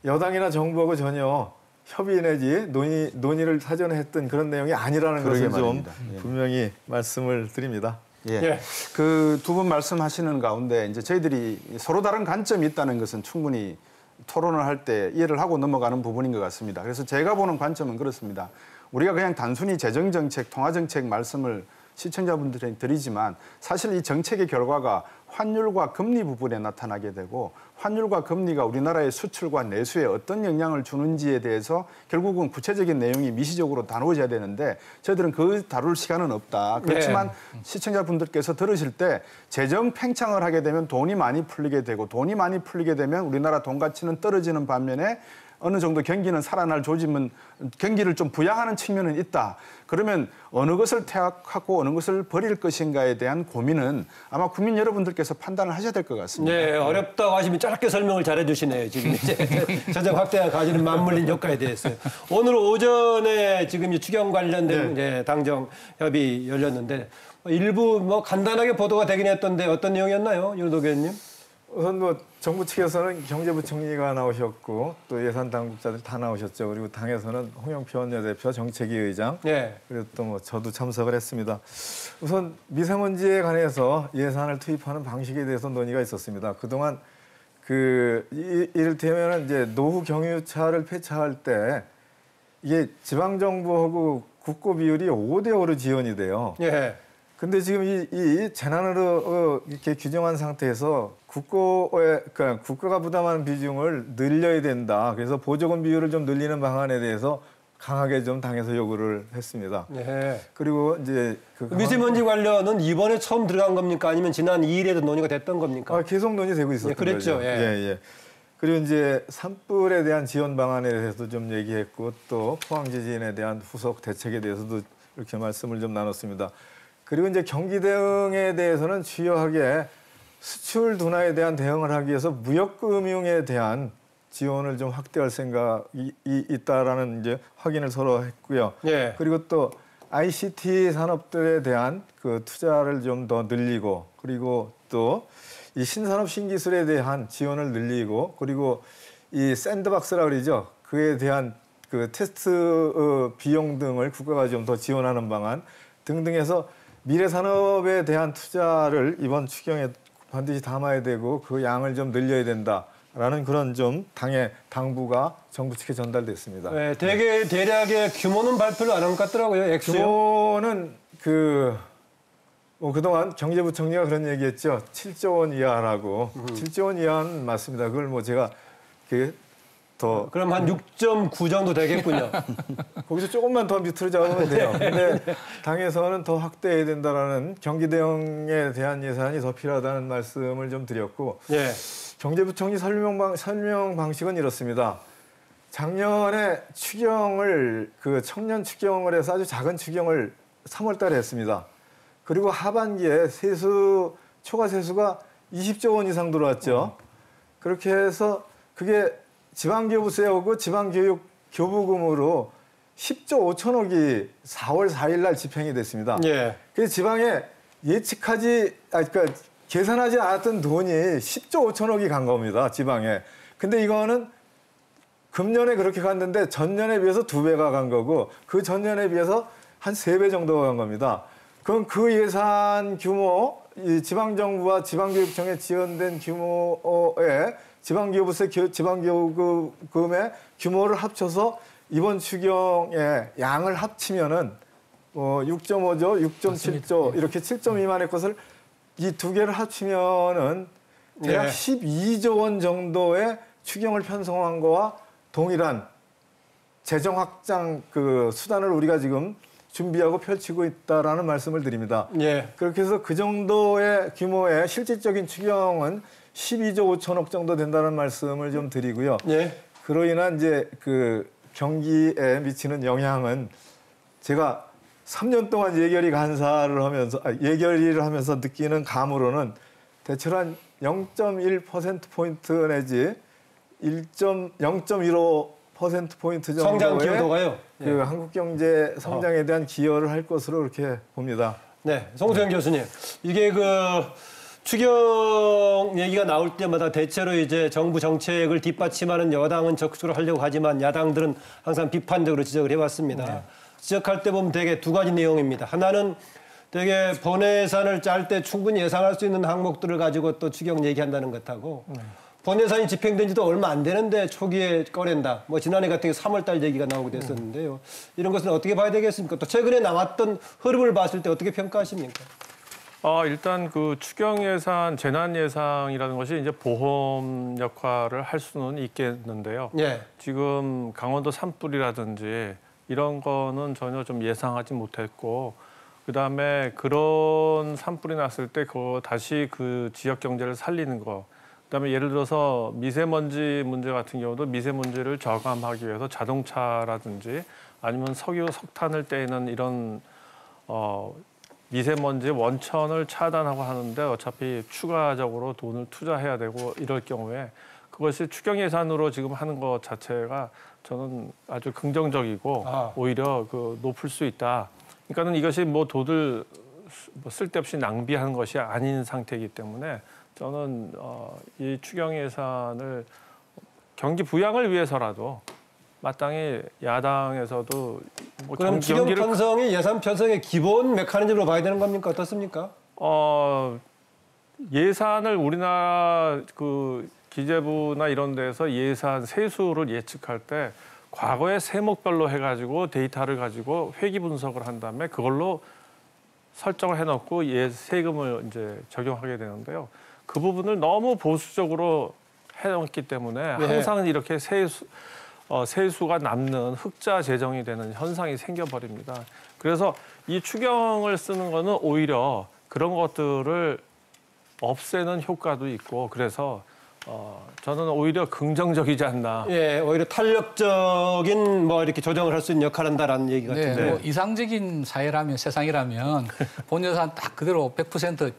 여당이나 정부하고 전혀 협의 내지 논의를 사전에 했던 그런 내용이 아니라는 그러게 것을 좀 말입니다. 예. 분명히 말씀을 드립니다. 예. 예. 그 두 분 말씀하시는 가운데 이제 저희들이 서로 다른 관점이 있다는 것은 충분히 토론을 할 때 이해를 하고 넘어가는 부분인 것 같습니다. 그래서 제가 보는 관점은 그렇습니다. 우리가 그냥 단순히 재정정책, 통화정책 말씀을 시청자분들에게 드리지만 사실 이 정책의 결과가 환율과 금리 부분에 나타나게 되고 환율과 금리가 우리나라의 수출과 내수에 어떤 영향을 주는지에 대해서 결국은 구체적인 내용이 미시적으로 다루어져야 되는데 저희들은 그 다룰 시간은 없다. 그렇지만 시청자분들께서 들으실 때 재정 팽창을 하게 되면 돈이 많이 풀리게 되고 돈이 많이 풀리게 되면 우리나라 돈 가치는 떨어지는 반면에 어느 정도 경기는 살아날 조짐은 경기를 좀 부양하는 측면은 있다. 그러면 어느 것을 택하고 어느 것을 버릴 것인가에 대한 고민은 아마 국민 여러분들께서 판단을 하셔야 될 것 같습니다. 네, 어렵다고 하시면 짧게 설명을 잘해 주시네요. 지금 이제 재정 확대가 가지는 맞물린 효과에 대해서. 오늘 오전에 지금 이 추경 관련된 이제 당정 협의 열렸는데 일부 뭐 간단하게 보도가 되긴 했던데 어떤 내용이었나요, 윤호덕 의원님? 우선 뭐 정부 측에서는 경제부총리가 나오셨고 또 예산 당국자들 다 나오셨죠. 그리고 당에서는 홍영표 원내대표 정책위 의장 네. 그리고 또 뭐 저도 참석을 했습니다. 우선 미세먼지에 관해서 예산을 투입하는 방식에 대해서 논의가 있었습니다. 그동안 이를테면 이제 노후 경유차를 폐차할 때 이게 지방 정부하고 국고 비율이 5대5로 지원이 돼요. 예. 근데 지금 이 재난으로 이렇게 규정한 상태에서 국가가 부담하는 비중을 늘려야 된다. 그래서 보조금 비율을 좀 늘리는 방안에 대해서 강하게 좀 당에서 요구를 했습니다. 네. 그리고 이제 미세먼지 관련은 이번에 처음 들어간 겁니까? 아니면 지난 2일에도 논의가 됐던 겁니까? 계속 논의되고 있었던 그랬죠. 거죠. 예. 예. 그리고 이제 산불에 대한 지원 방안에 대해서도 좀 얘기했고 또 포항 지진에 대한 후속 대책에 대해서도 이렇게 말씀을 좀 나눴습니다. 그리고 이제 경기 대응에 대해서는 주요하게 수출 둔화에 대한 대응을 하기 위해서 무역금융에 대한 지원을 좀 확대할 생각이 있다라는 이제 확인을 서로 했고요. 예. 그리고 또 ICT 산업들에 대한 그 투자를 좀 더 늘리고 그리고 또 이 신산업 신기술에 대한 지원을 늘리고 그리고 이 샌드박스라 그러죠. 그에 대한 그 테스트 비용 등을 국가가 좀 더 지원하는 방안 등등해서 미래 산업에 대한 투자를 이번 추경에 반드시 담아야 되고 그 양을 좀 늘려야 된다라는 그런 좀 당의 당부가 정부 측에 전달됐습니다. 네, 대략의 규모는 발표를 안 한 것 같더라고요. 액수요. 규모는 그동안 경제부총리가 그런 얘기했죠. 7조 원 이하라고. 7조 원 이하는 맞습니다. 그걸 뭐 제가 더 그럼 한 6.9 정도 되겠군요. 거기서 조금만 더 밑으로 잡으면 돼요. 근데 당에서는 더 확대해야 된다라는 경기 대응에 대한 예산이 더 필요하다는 말씀을 좀 드렸고 예. 경제부총리 설명 방식은 이렇습니다. 작년에 추경을 청년 추경을 해서 아주 작은 추경을 3월 달에 했습니다. 그리고 하반기에 초과 세수가 20조 원 이상 들어왔죠. 그렇게 해서 그게 지방교부세하고 지방교육 교부금으로 10조 5천억이 4월 4일 날 집행이 됐습니다. 예. 그래서 지방에 그러니까 계산하지 않았던 돈이 10조 5천억이 간 겁니다. 지방에. 근데 이거는 금년에 그렇게 갔는데 전년에 비해서 2배가 간 거고 그 전년에 비해서 한 3배 정도가 간 겁니다. 그럼 그 예산 규모, 이 지방정부와 지방교육청에 지원된 규모의 지방교부세, 지방교부금의 규모를 합쳐서 이번 추경의 양을 합치면은 6.5조, 6.7조 이렇게 7조 미만의 것을 이 두 개를 합치면은 대략 12조 원 정도의 추경을 편성한 거와 동일한 재정 확장 수단을 우리가 지금 준비하고 펼치고 있다라는 말씀을 드립니다. 예. 그렇게 해서 그 정도의 규모의 실질적인 추경은 12조 5천억 정도 된다는 말씀을 좀 드리고요. 예. 그로 인한 이제 경기에 미치는 영향은 제가 3년 동안 예결위 예결위를 하면서 느끼는 감으로는 대체로 한 0.1%포인트 내지 0.15%포인트 정도의 성장 기여도가요. 한국 경제 성장에 대한 기여를 할 것으로 그렇게 봅니다. 네, 송수영 교수님. 이게 추경 얘기가 나올 때마다 대체로 이제 정부 정책을 뒷받침하는 여당은 적극적으로 하려고 하지만 야당들은 항상 비판적으로 지적을 해왔습니다. 지적할 때 보면 되게 두 가지 내용입니다. 하나는 되게 본예산을 짤 때 충분히 예상할 수 있는 항목들을 가지고 또 추경 얘기한다는 것하고 본예산이 집행된 지도 얼마 안 되는데 초기에 꺼낸다. 지난해 같은 경우 3월 달 얘기가 나오게 됐었는데요. 이런 것은 어떻게 봐야 되겠습니까? 또 최근에 나왔던 흐름을 봤을 때 어떻게 평가하십니까? 일단 추경 예산, 재난 예상이라는 것이 이제 보험 역할을 할 수는 있겠는데요. 예. 지금 강원도 산불이라든지 이런 거는 전혀 좀 예상하지 못했고, 그다음에 그런 산불이 났을 때 다시 그 지역 경제를 살리는 거. 그다음에 예를 들어서 미세먼지 문제 같은 경우도 미세먼지를 저감하기 위해서 자동차라든지 아니면 석유, 석탄을 떼는 이런 미세먼지 원천을 차단하고 하는데 어차피 추가적으로 돈을 투자해야 되고 이럴 경우에 그것이 추경 예산으로 지금 하는 것 자체가 저는 아주 긍정적이고 오히려 높을 수 있다. 그러니까는 이것이 돈을 쓸데없이 낭비하는 것이 아닌 상태이기 때문에 저는 이 추경 예산을 경기 부양을 위해서라도 마땅히 야당에서도 그럼 추경 편성이 예산 편성의 기본 메커니즘으로 봐야 되는 겁니까? 어떻습니까? 예산을 우리나라 기재부나 이런 데서 예산 세수를 예측할 때 과거의 세목별로 해가지고 데이터를 가지고 회기 분석을 한 다음에 그걸로 설정을 해놓고 세금을 이제 적용하게 되는데요. 그 부분을 너무 보수적으로 해놓기 때문에 항상 이렇게 세수가 남는 흑자 재정이 되는 현상이 생겨버립니다. 그래서 이 추경을 쓰는 거는 오히려 그런 것들을 없애는 효과도 있고 그래서 저는 오히려 긍정적이지 않나. 예, 오히려 탄력적인 뭐 이렇게 조정을 할 수 있는 역할을 한다라는 얘기 같은데. 네, 뭐 이상적인 사회라면 세상이라면 본 예산 딱 그대로 100%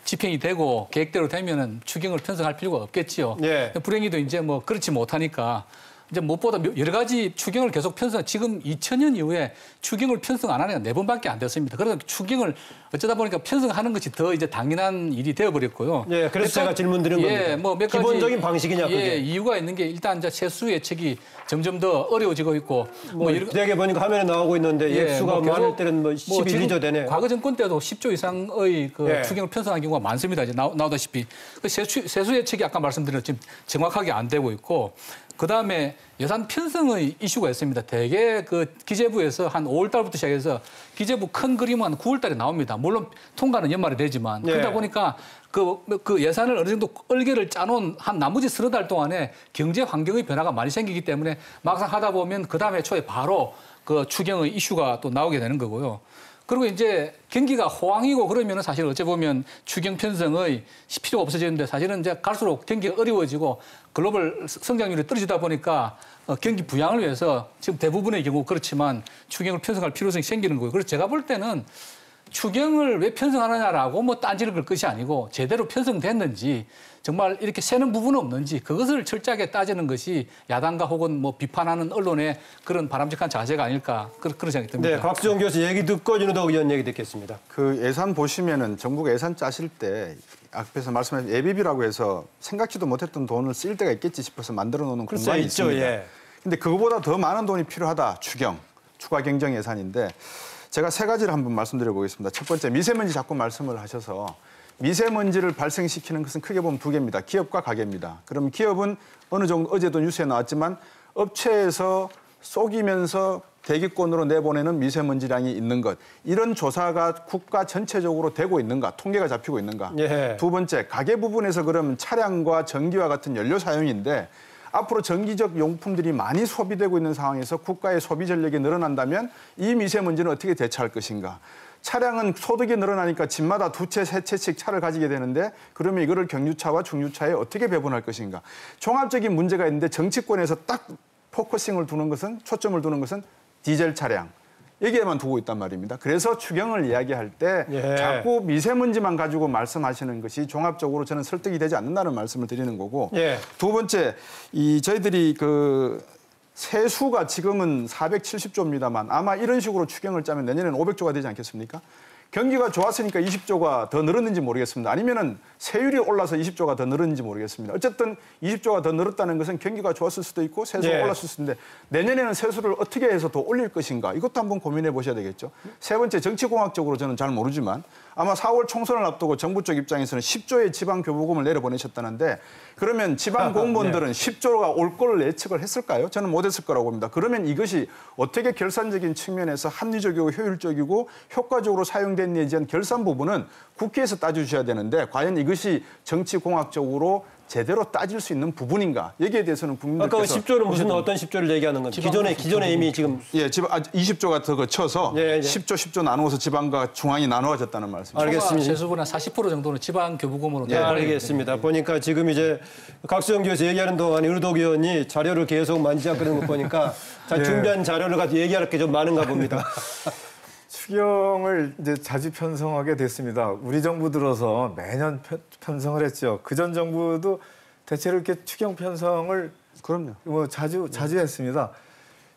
집행이 되고 계획대로 되면은 추경을 편성할 필요가 없겠지요. 예. 불행히도 이제 뭐 그렇지 못하니까 이제 무엇보다 여러 가지 추경을 계속 편성. 지금 2000년 이후에 추경을 편성 안 하는 게 4번밖에 안 됐습니다. 그래서 추경을 어쩌다 보니까 편성하는 것이 더 이제 당연한 일이 되어버렸고요. 예, 그래서 제가 질문드린 겁니다. 뭐 몇 가지 기본적인 방식이냐 그게. 예, 이유가 있는 게 일단 이제 세수 예측이 점점 더 어려워지고 있고 뭐 대개 보니까 화면에 나오고 있는데 액수가 많을 때는 뭐 11, 2조 되네요. 과거 정권 때도 10조 이상의 그 예. 추경을 편성한 경우가 많습니다. 이제 나오다시피 그 세수 예측이 아까 말씀드린 지금 정확하게 안 되고 있고 그다음에 예산 편성의 이슈가 있습니다. 대개 그 기재부에서 한 5월 달부터 시작해서 기재부 큰 그림은 한 9월 달에 나옵니다. 물론 통과는 연말에 되지만 예. 그러다 보니까 그 예산을 어느 정도 얼개를 짜놓은 한 나머지 30달 동안에 경제 환경의 변화가 많이 생기기 때문에 막상 하다 보면 그 다음에 초에 바로 그 추경의 이슈가 또 나오게 되는 거고요. 그리고 이제 경기가 호황이고 그러면은 사실 어찌 보면 추경 편성의 필요가 없어지는데 사실은 이제 갈수록 경기가 어려워지고 글로벌 성장률이 떨어지다 보니까 경기 부양을 위해서 지금 대부분의 경우 그렇지만 추경을 편성할 필요성이 생기는 거예요. 그래서 제가 볼 때는 추경을 왜 편성하느냐라고 뭐 딴지를 걸 것이 아니고 제대로 편성됐는지 정말 이렇게 새는 부분은 없는지 그것을 철저하게 따지는 것이 야당과 혹은 뭐 비판하는 언론의 그런 바람직한 자세가 아닐까 그런 생각이 듭니다. 네, 곽수정 교수 얘기 듣고 윤호덕 의원 얘기 듣겠습니다. 그 예산 보시면은 정부가 예산 짜실 때 앞에서 말씀하신 예비비라고 해서 생각지도 못했던 돈을 쓸 때가 있겠지 싶어서 만들어 놓는 공간이 있죠, 있습니다. 예. 근데 그거보다 더 많은 돈이 필요하다. 추경, 추가 경정 예산인데 제가 3가지를 한번 말씀드려 보겠습니다. 첫 번째, 미세먼지 자꾸 말씀을 하셔서 미세먼지를 발생시키는 것은 크게 보면 2개입니다. 기업과 가게입니다. 그럼 기업은 어느 정도 어제도 뉴스에 나왔지만 업체에서 쏘기면서 대기권으로 내보내는 미세먼지량이 있는 것. 이런 조사가 국가 전체적으로 되고 있는가, 통계가 잡히고 있는가. 예. 두 번째, 가게 부분에서 그러면 차량과 전기와 같은 연료 사용인데 앞으로 전기적 용품들이 많이 소비되고 있는 상황에서 국가의 소비 전력이 늘어난다면 이 미세먼지는 어떻게 대처할 것인가. 차량은 소득이 늘어나니까 집마다 2채, 3채씩 차를 가지게 되는데 그러면 이거를 경유차와 중유차에 어떻게 배분할 것인가. 종합적인 문제가 있는데 정치권에서 딱 포커싱을 두는 것은 초점을 두는 것은 디젤 차량. 여기에만 두고 있단 말입니다. 그래서 추경을 이야기할 때 예. 자꾸 미세먼지만 가지고 말씀하시는 것이 종합적으로 저는 설득이 되지 않는다는 말씀을 드리는 거고. 예. 두 번째, 저희들이 그 세수가 지금은 470조입니다만 아마 이런 식으로 추경을 짜면 내년에는 500조가 되지 않겠습니까? 경기가 좋았으니까 20조가 더 늘었는지 모르겠습니다. 아니면은 세율이 올라서 20조가 더 늘었는지 모르겠습니다. 어쨌든 20조가 더 늘었다는 것은 경기가 좋았을 수도 있고 세수가 올랐을 수도 있는데 내년에는 세수를 어떻게 해서 더 올릴 것인가 이것도 한번 고민해 보셔야 되겠죠. 세 번째, 정치공학적으로 저는 잘 모르지만 아마 4월 총선을 앞두고 정부 쪽 입장에서는 10조의 지방교부금을 내려보내셨다는데 그러면 지방 공무원들은 10조가 올 걸 예측을 했을까요? 저는 못했을 거라고 봅니다. 그러면 이것이 어떻게 결산적인 측면에서 합리적이고 효율적이고 효과적으로 사용됐는지에 대한 결산 부분은 국회에서 따져주셔야 되는데 과연 이것이 정치공학적으로 제대로 따질 수 있는 부분인가? 여기에 대해서는 국민들께서 아까 10조는 무슨 어떤 10조를 얘기하는 건지 기존에 이미 지금 20조가 더 거쳐서 예. 10조 나누어서 지방과 중앙이 나누어졌다는 말씀이죠. 알겠습니다. 세수분의 40% 정도는 지방 교부금으로 네, 알겠습니다. 보니까 지금 이제 각수영 교수 얘기하는 동안 윤호덕 의원이 자료를 계속 만지작거리는 거 보니까 준비한 자료를 가지고 얘기할 게 좀 많은가 봅니다. 추경을 이제 자주 편성하게 됐습니다. 우리 정부 들어서 매년 편성을 했죠. 그전 정부도 대체로 이렇게 추경 편성을 그럼요. 뭐 자주 했습니다.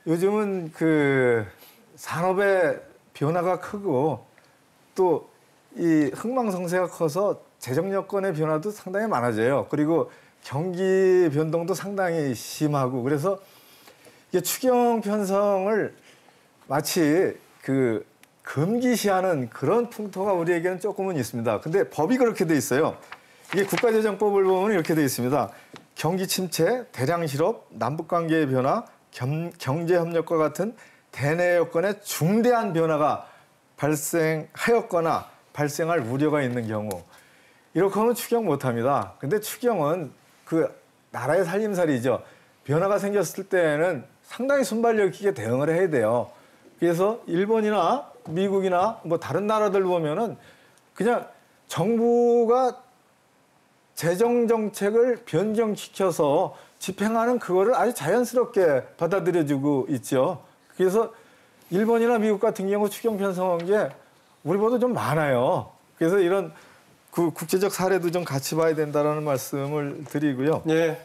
요즘은 그 산업의 변화가 크고 또 이 흥망성쇠가 커서 재정 여건의 변화도 상당히 많아져요. 그리고 경기 변동도 상당히 심하고 그래서 이게 추경 편성을 마치 그 금기시하는 그런 풍토가 우리에게는 조금은 있습니다. 근데 법이 그렇게 돼 있어요. 이게 국가재정법을 보면 이렇게 돼 있습니다. 경기 침체, 대량 실업, 남북관계의 변화, 경제협력과 같은 대내 여건에 중대한 변화가 발생하였거나 발생할 우려가 있는 경우 이렇게 하면 추경 못합니다. 근데 추경은 그 나라의 살림살이죠. 변화가 생겼을 때는 상당히 순발력 있게 대응을 해야 돼요. 그래서 일본이나 미국이나 뭐 다른 나라들 보면은 그냥 정부가 재정 정책을 변경시켜서 집행하는 그거를 아주 자연스럽게 받아들여주고 있죠. 그래서 일본이나 미국 같은 경우 추경 편성한 게 우리보다 좀 많아요. 그래서 이런 그 국제적 사례도 좀 같이 봐야 된다라는 말씀을 드리고요. 네.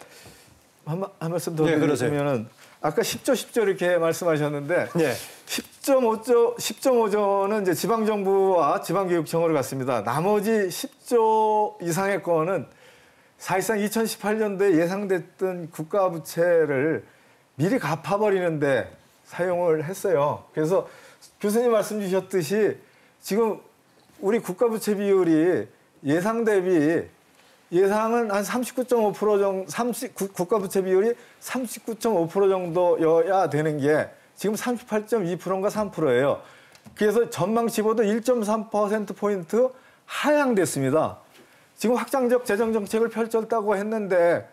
한 말씀 더 네, 드리면은 아까 10조 이렇게 말씀하셨는데 네. 10.5조는 이제 지방정부와 지방교육청으로 갔습니다. 나머지 10조 이상의 건은 사실상 2018년도에 예상됐던 국가부채를 미리 갚아버리는데 사용을 했어요. 그래서 교수님 말씀 주셨듯이 지금 우리 국가부채 비율이 예상 대비 예상은 한 39.5% 정도, 국가부채 비율이 39.5% 정도여야 되는 게 지금 38.2%인가 3%예요. 그래서 전망치보다 1.3%포인트 하향됐습니다. 지금 확장적 재정정책을 펼쳤다고 했는데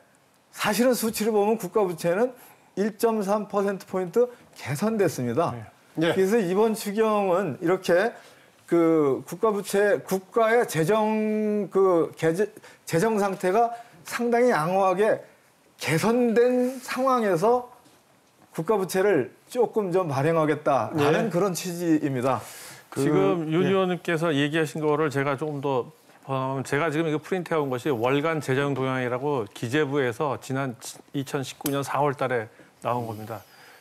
사실은 수치를 보면 국가부채는 1.3%포인트 개선됐습니다. 네. 그래서 이번 추경은 이렇게 그 국가부채, 국가의 재정 상태가 상당히 양호하게 개선된 상황에서 국가부채를 조금 좀 발행하겠다라는 그런 취지입니다. 지금 윤 의원님께서 얘기하신 거를 제가 조금 더 제가 지금 이거 프린트해 온 것이 월간 재정 동향이라고 기재부에서 지난 2019년 4월 달에 나온 겁니다.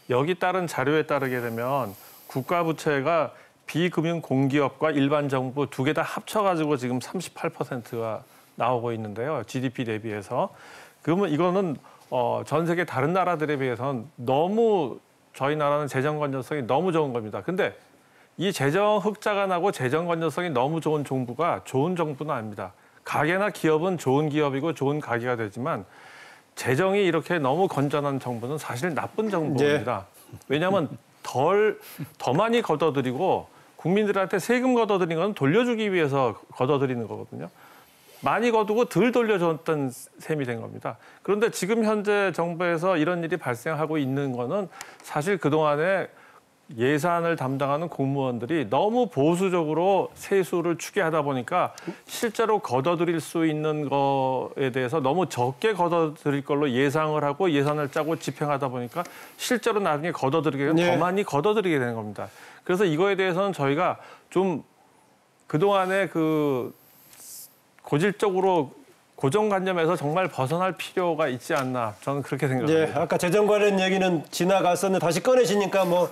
여기 따른 자료에 따르게 되면 국가부채가 비금융 공기업과 일반 정부 두 개 다 합쳐가지고 지금 38%가 나오고 있는데요. GDP 대비해서. 그러면 이거는 전 세계 다른 나라들에 비해서는 너무 저희 나라는 재정 건전성이 너무 좋은 겁니다. 근데 이 재정 흑자가 나고 재정 건전성이 너무 좋은 정부가 좋은 정부는 아닙니다. 가게나 기업은 좋은 기업이고 좋은 가게가 되지만 재정이 이렇게 너무 건전한 정부는 사실 나쁜 정부입니다. 왜냐하면 더 많이 걷어들이고 국민들한테 세금 걷어들이는 건 돌려주기 위해서 걷어들이는 거거든요. 많이 거두고 덜 돌려줬던 셈이 된 겁니다. 그런데 지금 현재 정부에서 이런 일이 발생하고 있는 거는 사실 그동안에 예산을 담당하는 공무원들이 너무 보수적으로 세수를 추계하다 보니까 실제로 걷어들일 수 있는 거에 대해서 너무 적게 걷어들일 걸로 예상을 하고 예산을 짜고 집행하다 보니까 실제로 나중에 걷어들이게 되면 더 많이 걷어들이게 되는 겁니다. 그래서 이거에 대해서는 저희가 좀 그동안에 그 고질적으로 고정관념에서 정말 벗어날 필요가 있지 않나 저는 그렇게 생각합니다. 예, 아까 재정 관련 얘기는 지나갔었는데 다시 꺼내시니까 뭐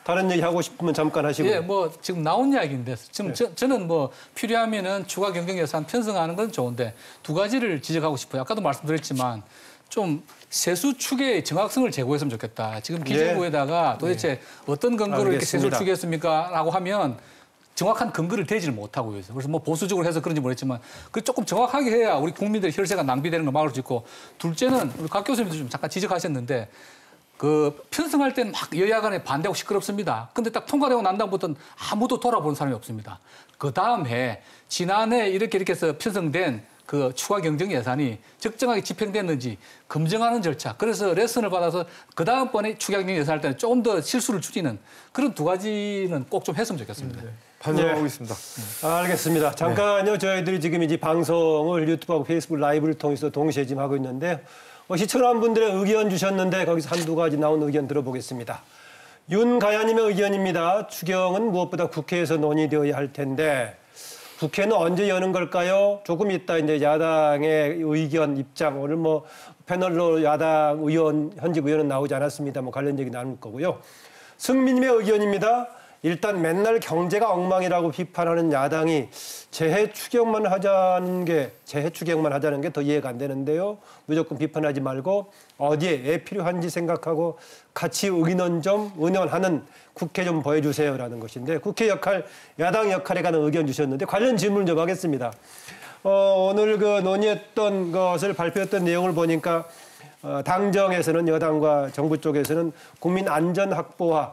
다른 얘기 하고 싶으면 잠깐 하시고. 예, 뭐 지금 나온 이야기인데 지금 저는 뭐 필요하면은 추가 경정 예산 편성하는 건 좋은데 두 가지를 지적하고 싶어요. 아까도 말씀드렸지만 좀 세수 추계의 정확성을 제고했으면 좋겠다. 지금 기재부에다가 도대체 어떤 근거로 이렇게 세수를 추계했습니까?라고 하면 정확한 근거를 대지를 못하고 있어요. 그래서 뭐 보수적으로 해서 그런지 모르겠지만 그 조금 정확하게 해야 우리 국민들의 혈세가 낭비되는 걸 막을 수 있고 둘째는 우리 각 교수님도 좀 잠깐 지적하셨는데 그 편성할 때는 막 여야 간에 반대하고 시끄럽습니다. 근데 딱 통과되고 난 다음부터는 아무도 돌아보는 사람이 없습니다. 그 다음에 지난해 이렇게 해서 편성된 그 추가 경정 예산이 적정하게 집행됐는지 검증하는 절차. 그래서 레슨을 받아서 그 다음번에 추가 경정 예산할 때는 조금 더 실수를 줄이는 그런 두 가지는 꼭 좀 했으면 좋겠습니다. 반성하고 있습니다. 알겠습니다. 잠깐요. 저희들이 지금 이제 방송을 유튜브하고 페이스북 라이브를 통해서 동시에 지금 하고 있는데요. 시청자분들의 의견 주셨는데 거기서 한두 가지 나온 의견 들어보겠습니다. 윤가야님의 의견입니다. 추경은 무엇보다 국회에서 논의되어야 할 텐데 국회는 언제 여는 걸까요? 조금 있다 이제 야당의 의견, 입장 오늘 뭐 패널로 야당 의원, 현직 의원은 나오지 않았습니다. 뭐 관련 얘기 나눌 거고요. 승민님의 의견입니다. 일단 맨날 경제가 엉망이라고 비판하는 야당이 재해 추경만 하자는 게 더 이해가 안 되는데요. 무조건 비판하지 말고 어디에 애 필요한지 생각하고 같이 의논하는 국회 좀 보여주세요라는 것인데 국회 역할, 야당 역할에 관한 의견 주셨는데 관련 질문 좀 하겠습니다. 오늘 그 논의했던 것을 발표했던 내용을 보니까 당정에서는 여당과 정부 쪽에서는 국민 안전 확보와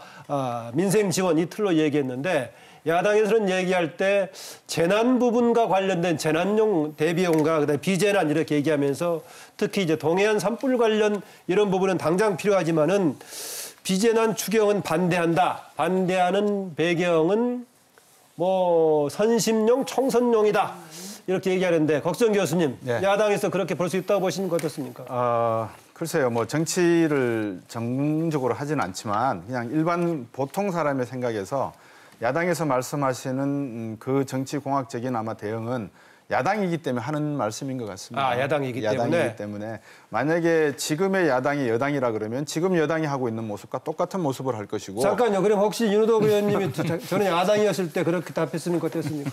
민생 지원 이 틀로 얘기했는데 야당에서는 얘기할 때 재난 부분과 관련된 재난용 대비용과 그다음에 비재난 이렇게 얘기하면서 특히 이제 동해안 산불 관련 이런 부분은 당장 필요하지만은 비재난 추경은 반대한다. 반대하는 배경은 뭐 선심용, 총선용이다. 이렇게 얘기하는데 곽수정 교수님, 네. 야당에서 그렇게 볼 수 있다고 보시는 거 어떻습니까? 글쎄요, 뭐 정치를 전문적으로 하지는 않지만 그냥 일반 보통 사람의 생각에서 야당에서 말씀하시는 그 정치공학적인 아마 대응은 야당이기 때문에 하는 말씀인 것 같습니다. 아, 야당이기 때문에 만약에 지금의 야당이 여당이라 그러면 지금 여당이 하고 있는 모습과 똑같은 모습을 할 것이고. 잠깐요. 그럼 혹시 윤호덕 의원님이 저는 야당이었을 때 그렇게 답했으면 어땠습니까?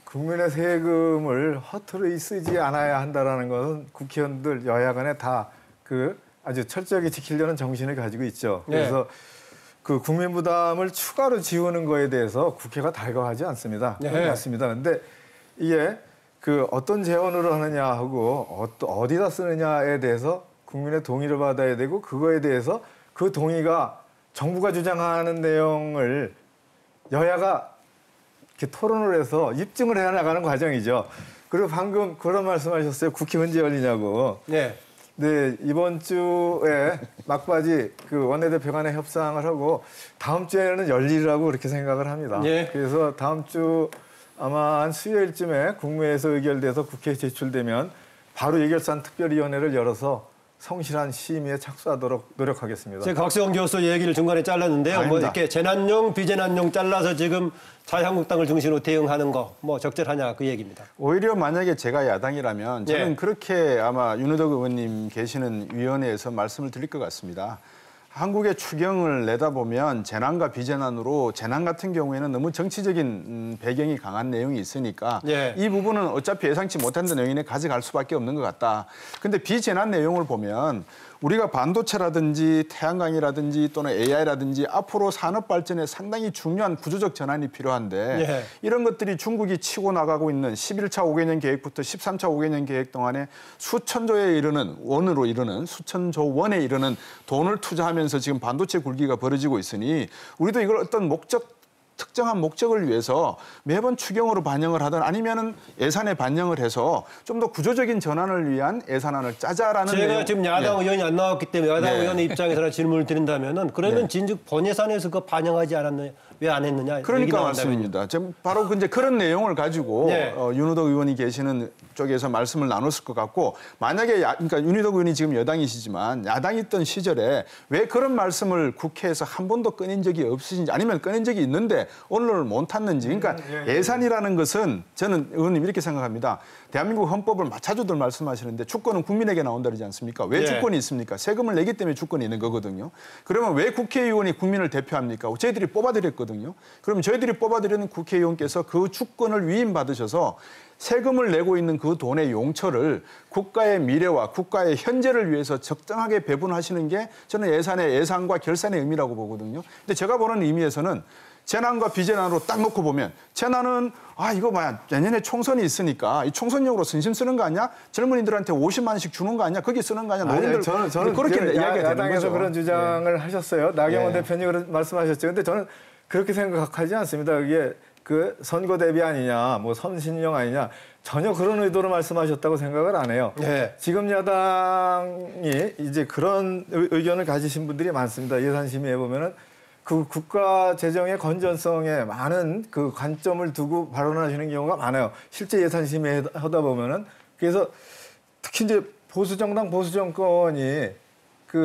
국민의 세금을 허투루 쓰지 않아야 한다라는 것은 국회의원들 여야 간에 다 아주 철저하게 지키려는 정신을 가지고 있죠. 그래서 그 국민 부담을 추가로 지우는 거에 대해서 국회가 달가워하지 않습니다. 맞습니다. 근데 이게 어떤 재원으로 하느냐 하고 어디다 쓰느냐에 대해서 국민의 동의를 받아야 되고 그거에 대해서 그 동의가 정부가 주장하는 내용을 여야가 이렇게 토론을 해서 입증을 해 나가는 과정이죠. 그리고 방금 그런 말씀하셨어요. 국회 언제 열리냐고. 네, 이번 주에 막바지 원내대표 간의 협상을 하고 다음 주에는 열리라고 그렇게 생각을 합니다. 그래서 다음 주 아마 한 수요일쯤에 국무회에서 의결돼서 국회에 제출되면 바로 예결산 특별위원회를 열어서 성실한 심의에 착수하도록 노력하겠습니다. 제가 곽수정 교수 얘기를 중간에 잘랐는데요. 뭐 이렇게 재난용, 비재난용 잘라서 지금 자유한국당을 중심으로 대응하는 거 뭐 적절하냐 그 얘기입니다. 오히려 만약에 제가 야당이라면 저는 그렇게 아마 윤호덕 의원님 계시는 위원회에서 말씀을 드릴 것 같습니다. 한국의 추경을 내다보면 재난과 비재난으로 재난 같은 경우에는 너무 정치적인 배경이 강한 내용이 있으니까 이 부분은 어차피 예상치 못한 내용이네 가져갈 수밖에 없는 것 같다. 근데 비재난 내용을 보면 우리가 반도체라든지 태양광이라든지 또는 AI라든지 앞으로 산업 발전에 상당히 중요한 구조적 전환이 필요한데 이런 것들이 중국이 치고 나가고 있는 11차 5개년 계획부터 13차 5개년 계획 동안에 수천조에 이르는 원으로 이르는 수천조 원에 이르는 돈을 투자하면서 지금 반도체 굴기가 벌어지고 있으니 우리도 이걸 어떤 특정한 목적을 위해서 매번 추경으로 반영을 하든 아니면은 예산에 반영을 해서 좀 더 구조적인 전환을 위한 예산안을 짜자라는 제가 지금 야당 의원이 안 나왔기 때문에 야당 의원의 입장에서는 질문을 드린다면은 그러면 진즉 본예산에서 그거 반영하지 않았느냐 왜 안 했느냐 그러니까 말씀입니다. 지금 바로 이제 그런 내용을 가지고 윤호덕 의원이 계시는 쪽에서 말씀을 나눴을 것 같고 만약에 그러니까 윤호덕 의원이 지금 여당이시지만 야당이 있던 시절에 왜 그런 말씀을 국회에서 한 번도 꺼낸 적이 없으신지 아니면 꺼낸 적이 있는데 언론을 못 탔는지 그러니까 예산이라는 것은 저는 의원님 이렇게 생각합니다. 대한민국 헌법을 자주들 말씀하시는데 주권은 국민에게 나온다 그러지 않습니까? 왜 주권이 있습니까? 세금을 내기 때문에 주권이 있는 거거든요. 그러면 왜 국회의원이 국민을 대표합니까? 저희들이 뽑아드렸거든요. 그럼 저희들이 뽑아드리는 국회의원께서 그 주권을 위임받으셔서 세금을 내고 있는 그 돈의 용처를 국가의 미래와 국가의 현재를 위해서 적정하게 배분하시는 게 저는 예산과 결산의 의미라고 보거든요. 근데 제가 보는 의미에서는 재난과 비재난으로 딱 놓고 보면 재난은 이거 뭐야 내년에 총선이 있으니까 이 총선용으로 선심 쓰는 거 아니야? 젊은이들한테 50만 원씩 주는 거 아니야? 거기 쓰는 거 아니야? 노인들 저는 그렇게 이야기가 되는 야당에서 거죠. 그런 주장을 하셨어요. 나경원 대표님 그런 말씀하셨죠. 근데 저는 그렇게 생각하지 않습니다. 그게 선거 대비 아니냐, 뭐 선신용 아니냐 전혀 그런 의도로 말씀하셨다고 생각을 안 해요. 지금 야당이 이제 그런 의견을 가지신 분들이 많습니다. 예산 심의해 보면은. 국가 재정의 건전성에 많은 관점을 두고 발언하시는 경우가 많아요. 실제 예산 심의하다 보면은 그래서 특히 이제 보수 정당 보수 정권이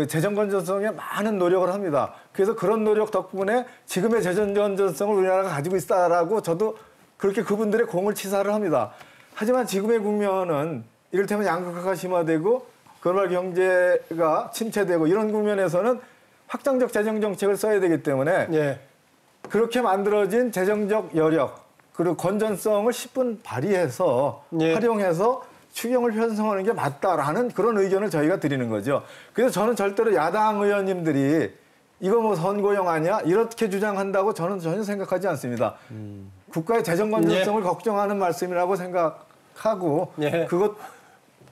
재정 건전성에 많은 노력을 합니다. 그래서 그런 노력 덕분에 지금의 재정 건전성을 우리나라가 가지고 있다라고 저도 그렇게 그분들의 공을 치사를 합니다. 하지만 지금의 국면은 이를테면 양극화가 심화되고 글로벌 경제가 침체되고 이런 국면에서는 확장적 재정 정책을 써야 되기 때문에 그렇게 만들어진 재정적 여력 그리고 건전성을 10분 발휘해서 활용해서 추경을 편성하는 게 맞다라는 그런 의견을 저희가 드리는 거죠. 그래서 저는 절대로 야당 의원님들이 이거 뭐 선거용 아니야? 이렇게 주장한다고 저는 전혀 생각하지 않습니다. 국가의 재정 건전성을 걱정하는 말씀이라고 생각하고 그것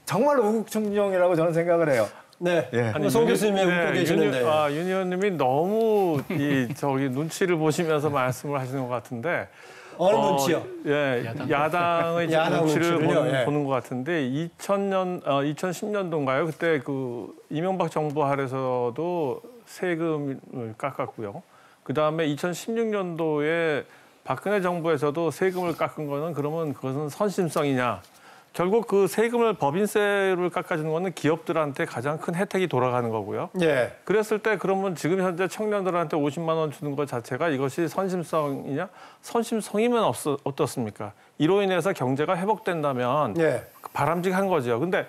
정말 우국충정이라고 저는 생각을 해요. 네. 예. 송 교수님이 웃고 계시는데. 윤 의원님이 너무 저기 눈치를 보시면서 말씀을 하시는 것 같은데. 어느 눈치요? 예, 야당의 야당 눈치를 눈치를요? 보는 것 같은데 2010년도인가요? 그때 그 이명박 정부 하에서도 세금을 깎았고요. 그 다음에 2016년도에 박근혜 정부에서도 세금을 깎은 거는 그러면 그것은 선심성이냐? 결국 그 세금을 법인세를 깎아주는 거는 기업들한테 가장 큰 혜택이 돌아가는 거고요. 예. 그랬을 때 그러면 지금 현재 청년들한테 50만 원 주는 것 자체가 이것이 선심성이냐? 선심성이면 어떻습니까? 이로 인해서 경제가 회복된다면 예. 바람직한 거죠. 근데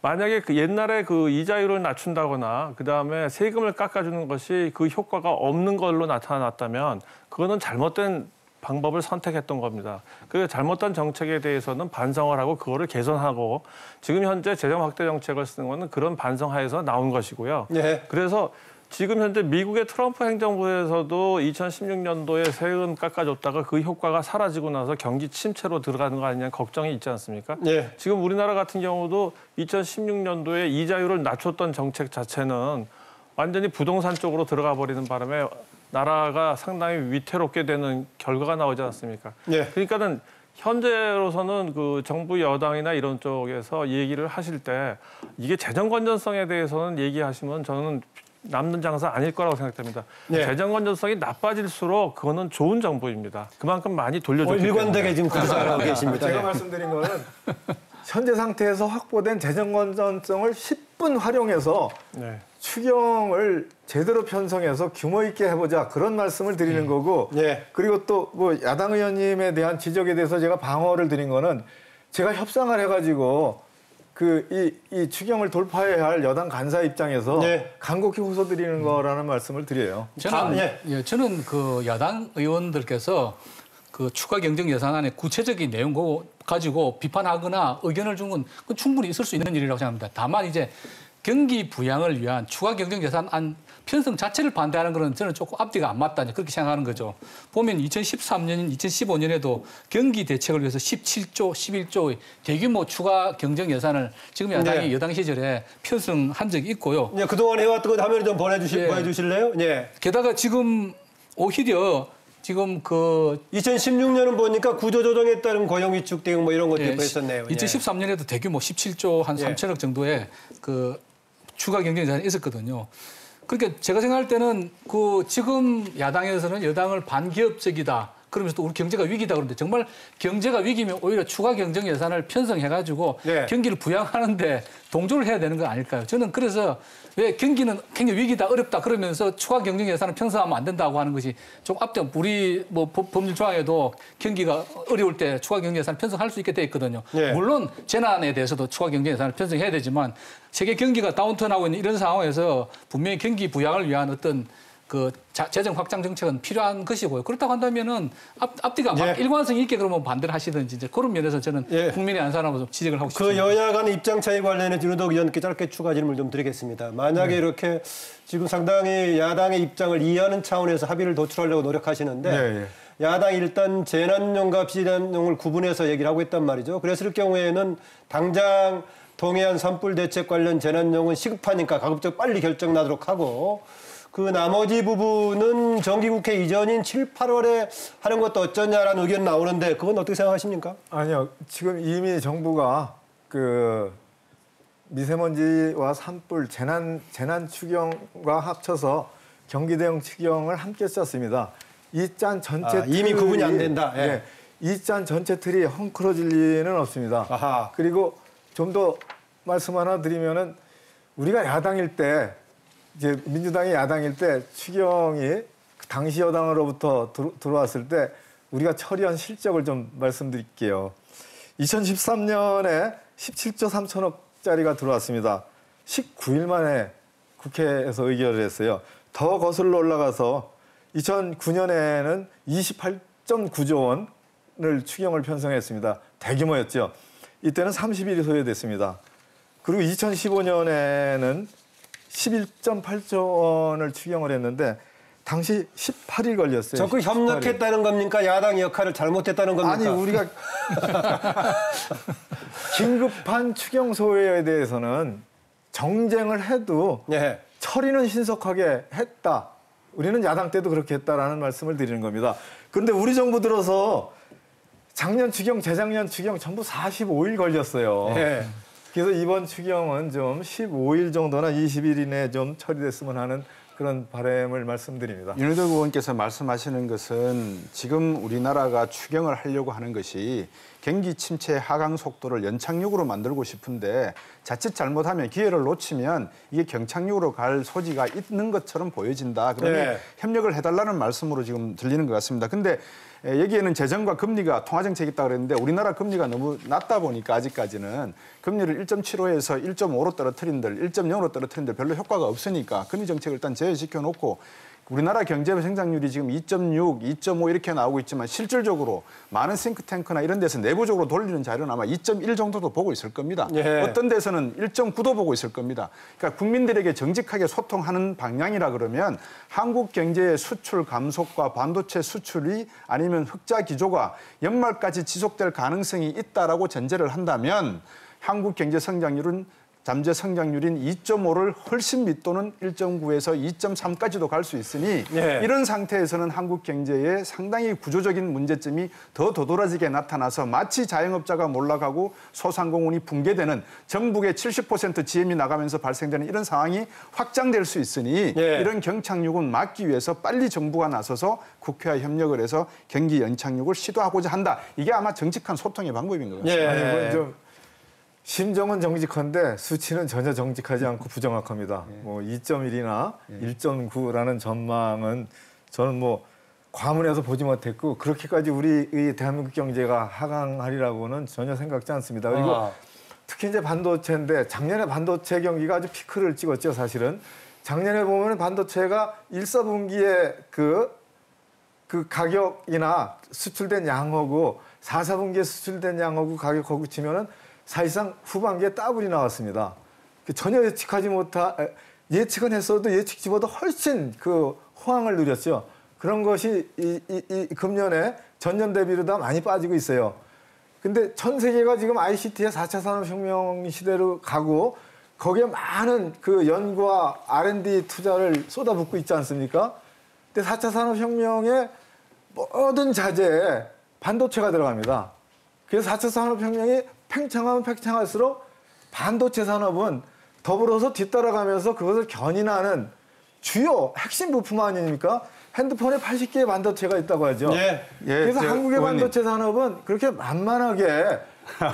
만약에 그 옛날에 그 이자율을 낮춘다거나 그다음에 세금을 깎아주는 것이 그 효과가 없는 걸로 나타났다면 그거는 잘못된 방법을 선택했던 겁니다. 그 잘못된 정책에 대해서는 반성을 하고 그거를 개선하고 지금 현재 재정 확대 정책을 쓰는 거는 그런 반성하에서 나온 것이고요. 예. 그래서 지금 현재 미국의 트럼프 행정부에서도 2016년도에 세금 깎아줬다가 그 효과가 사라지고 나서 경기 침체로 들어가는 거 아니냐 걱정이 있지 않습니까? 예. 지금 우리나라 같은 경우도 2016년도에 이자율을 낮췄던 정책 자체는 완전히 부동산 쪽으로 들어가 버리는 바람에 나라가 상당히 위태롭게 되는 결과가 나오지 않습니까? 예. 그러니까는 현재로서는 그 정부 여당이나 이런 쪽에서 얘기를 하실 때 이게 재정 건전성에 대해서는 얘기하시면 저는 남는 장사 아닐 거라고 생각됩니다. 예. 재정 건전성이 나빠질수록 그거는 좋은 정부입니다. 그만큼 많이 돌려줬기 때문에. 일관되게 지금 그렇게 생각하고 계십니다. 제가 예. 말씀드린 거는 현재 상태에서 확보된 재정 건전성을 10분 활용해서 네. 추경을 제대로 편성해서 규모 있게 해보자 그런 말씀을 드리는 거고 예. 그리고 또 뭐 야당 의원님에 대한 지적에 대해서 제가 방어를 드린 거는 제가 협상을 해가지고 이 추경을 돌파해야 할 여당 간사 입장에서 네. 간곡히 호소드리는 거라는 말씀을 드려요. 저는 그 야당 의원들께서 그 추가 경정 예산안의 구체적인 내용 가지고 비판하거나 의견을 준 건 충분히 있을 수 있는 일이라고 생각합니다. 다만 이제 경기 부양을 위한 추가 경정 예산안 편성 자체를 반대하는 것은 저는 조금 앞뒤가 안 맞다 그렇게 생각하는 거죠. 보면 2013년, 2015년에도 경기 대책을 위해서 17조, 11조의 대규모 추가 경정 예산을 지금 야당이 네. 여당 시절에 편성한 적이 있고요. 예, 그동안 해왔던 거 화면에 좀 예. 보여주실래요? 예. 게다가 지금 오히려 지금 그 2016년은 보니까 구조조정에 따른 고용 위축 대응 뭐 이런 것도 예, 있었네요. 2013년에도 대규모 17조 한 3천억 정도의 그 추가 경정 예산이 있었거든요. 그러니까 제가 생각할 때는 그 지금 야당에서는 여당을 반기업적이다. 그러면서 또 우리 경제가 위기다 그러는데 정말 경제가 위기면 오히려 추가 경정 예산을 편성해가지고 네. 경기를 부양하는데 동조를 해야 되는 거 아닐까요? 저는 그래서 왜 경기는 굉장히 위기다 어렵다 그러면서 추가 경정 예산을 편성하면 안 된다고 하는 것이 좀 앞뒤 우리 뭐 법률 조항에도 경기가 어려울 때 추가 경정 예산을 편성할 수 있게 돼 있거든요. 네. 물론 재난에 대해서도 추가 경정 예산을 편성해야 되지만 세계 경기가 다운턴하고 있는 이런 상황에서 분명히 경기 부양을 위한 어떤 그 재정 확장 정책은 필요한 것이고요. 그렇다고 한다면은 앞뒤가 막 일관성 있게 그러면 반대를 하시든지 이제 그런 면에서 저는 국민의 안산하고 좀 지적을 하고 싶습니다. 그 여야 간의 입장 차이 관련해 윤호덕 의원께 짧게 추가 질문을 좀 드리겠습니다. 만약에 이렇게 지금 상당히 야당의 입장을 이해하는 차원에서 합의를 도출하려고 노력하시는데 야당이 일단 재난용과 비재난용을 구분해서 얘기를 하고 있단 말이죠. 그랬을 경우에는 당장 동해안 산불 대책 관련 재난용은 시급하니까 가급적 빨리 결정 나도록 하고 그 나머지 부분은 정기국회 이전인 7, 8월에 하는 것도 어쩌냐라는 의견 나오는데 그건 어떻게 생각하십니까? 아니요. 지금 이미 정부가 그 미세먼지와 산불 재난 추경과 합쳐서 경기 대응 추경을 함께 썼습니다. 이 짠 전체 틀이 이미 구분이 안 된다. 예. 이 짠 전체 틀이 헝클어질 리는 없습니다. 아하. 그리고 좀 더 말씀 하나 드리면은 우리가 야당일 때 이제 민주당이 야당일 때 추경이 당시 여당으로부터 들어왔을 때 우리가 처리한 실적을 좀 말씀드릴게요. 2013년에 17조 3천억짜리가 들어왔습니다. 19일 만에 국회에서 의결을 했어요. 더 거슬러 올라가서 2009년에는 28.9조 원을 추경을 편성했습니다. 대규모였죠. 이때는 30일이 소요됐습니다. 그리고 2015년에는 11.8조 원을 추경을 했는데 당시 18일 걸렸어요. 적극 협력했다는 18일. 겁니까? 야당의 역할을 잘못했다는 겁니까? 아니 우리가 긴급한 추경 소요에 대해서는 정쟁을 해도 예. 처리는 신속하게 했다. 우리는 야당 때도 그렇게 했다라는 말씀을 드리는 겁니다. 그런데 우리 정부 들어서 작년 추경, 재작년 추경 전부 45일 걸렸어요. 예. 그래서 이번 추경은 좀 15일 정도나 20일 이내에 좀 처리됐으면 하는 그런 바람을 말씀드립니다. 윤호덕 의원께서 말씀하시는 것은 지금 우리나라가 추경을 하려고 하는 것이 경기 침체 하강 속도를 연착륙으로 만들고 싶은데 자칫 잘못하면 기회를 놓치면 이게 경착륙으로 갈 소지가 있는 것처럼 보여진다. 그러니 네. 협력을 해달라는 말씀으로 지금 들리는 것 같습니다. 근데 여기에는 재정과 금리가 통화정책이 있다고 그랬는데 우리나라 금리가 너무 낮다 보니까 아직까지는 금리를 1.75에서 1.5로 떨어뜨린들 1.0으로 떨어뜨린들 별로 효과가 없으니까 금리 정책을 일단 제외시켜 놓고 우리나라 경제 성장률이 지금 2.6, 2.5 이렇게 나오고 있지만 실질적으로 많은 싱크탱크나 이런 데서 내부적으로 돌리는 자료는 아마 2.1 정도도 보고 있을 겁니다. 예. 어떤 데서는 1.9도 보고 있을 겁니다. 그러니까 국민들에게 정직하게 소통하는 방향이라 그러면 한국 경제의 수출 감속과 반도체 수출이 아니면 흑자 기조가 연말까지 지속될 가능성이 있다라고 전제를 한다면 한국 경제 성장률은 잠재 성장률인 2.5를 훨씬 밑도는 1.9에서 2.3까지도 갈 수 있으니 네. 이런 상태에서는 한국 경제에 상당히 구조적인 문제점이 더 도드라지게 나타나서 마치 자영업자가 몰락하고 소상공인이 붕괴되는 전국의 70% GM이 나가면서 발생되는 이런 상황이 확장될 수 있으니 네. 이런 경착륙은 막기 위해서 빨리 정부가 나서서 국회와 협력을 해서 경기 연착륙을 시도하고자 한다. 이게 아마 정직한 소통의 방법인 것 같습니다. 예. 아니, 좀 심정은 정직한데 수치는 전혀 정직하지 않고 부정확합니다. 뭐 2.1이나 1.9라는 전망은 저는 뭐 과문해서 보지 못했고 그렇게까지 우리 대한민국 경제가 하강하리라고는 전혀 생각지 않습니다. 그리고 특히 이제 반도체인데 작년에 반도체 경기가 아주 피크를 찍었죠, 사실은. 작년에 보면 반도체가 1, 4분기에 그 가격이나 수출된 양하고 4, 4분기에 수출된 양하고 가격하고 치면은 사실상 후반기에 더블이 나왔습니다. 전혀 예측은 했어도 예측치보다 훨씬 그 호황을 누렸죠. 그런 것이 이 금년에 전년 대비로 다 많이 빠지고 있어요. 근데 전 세계가 지금 ICT의 4차 산업혁명 시대로 가고 거기에 많은 그 연구와 R&D 투자를 쏟아붓고 있지 않습니까? 근데 4차 산업혁명의 모든 자재에 반도체가 들어갑니다. 그래서 4차 산업혁명이 팽창하면 팽창할수록 반도체 산업은 더불어서 뒤따라가면서 그것을 견인하는 주요 핵심 부품 아닙니까? 핸드폰에 80개의 반도체가 있다고 하죠. 예. 그래서 한국의 반도체 산업은 그렇게 만만하게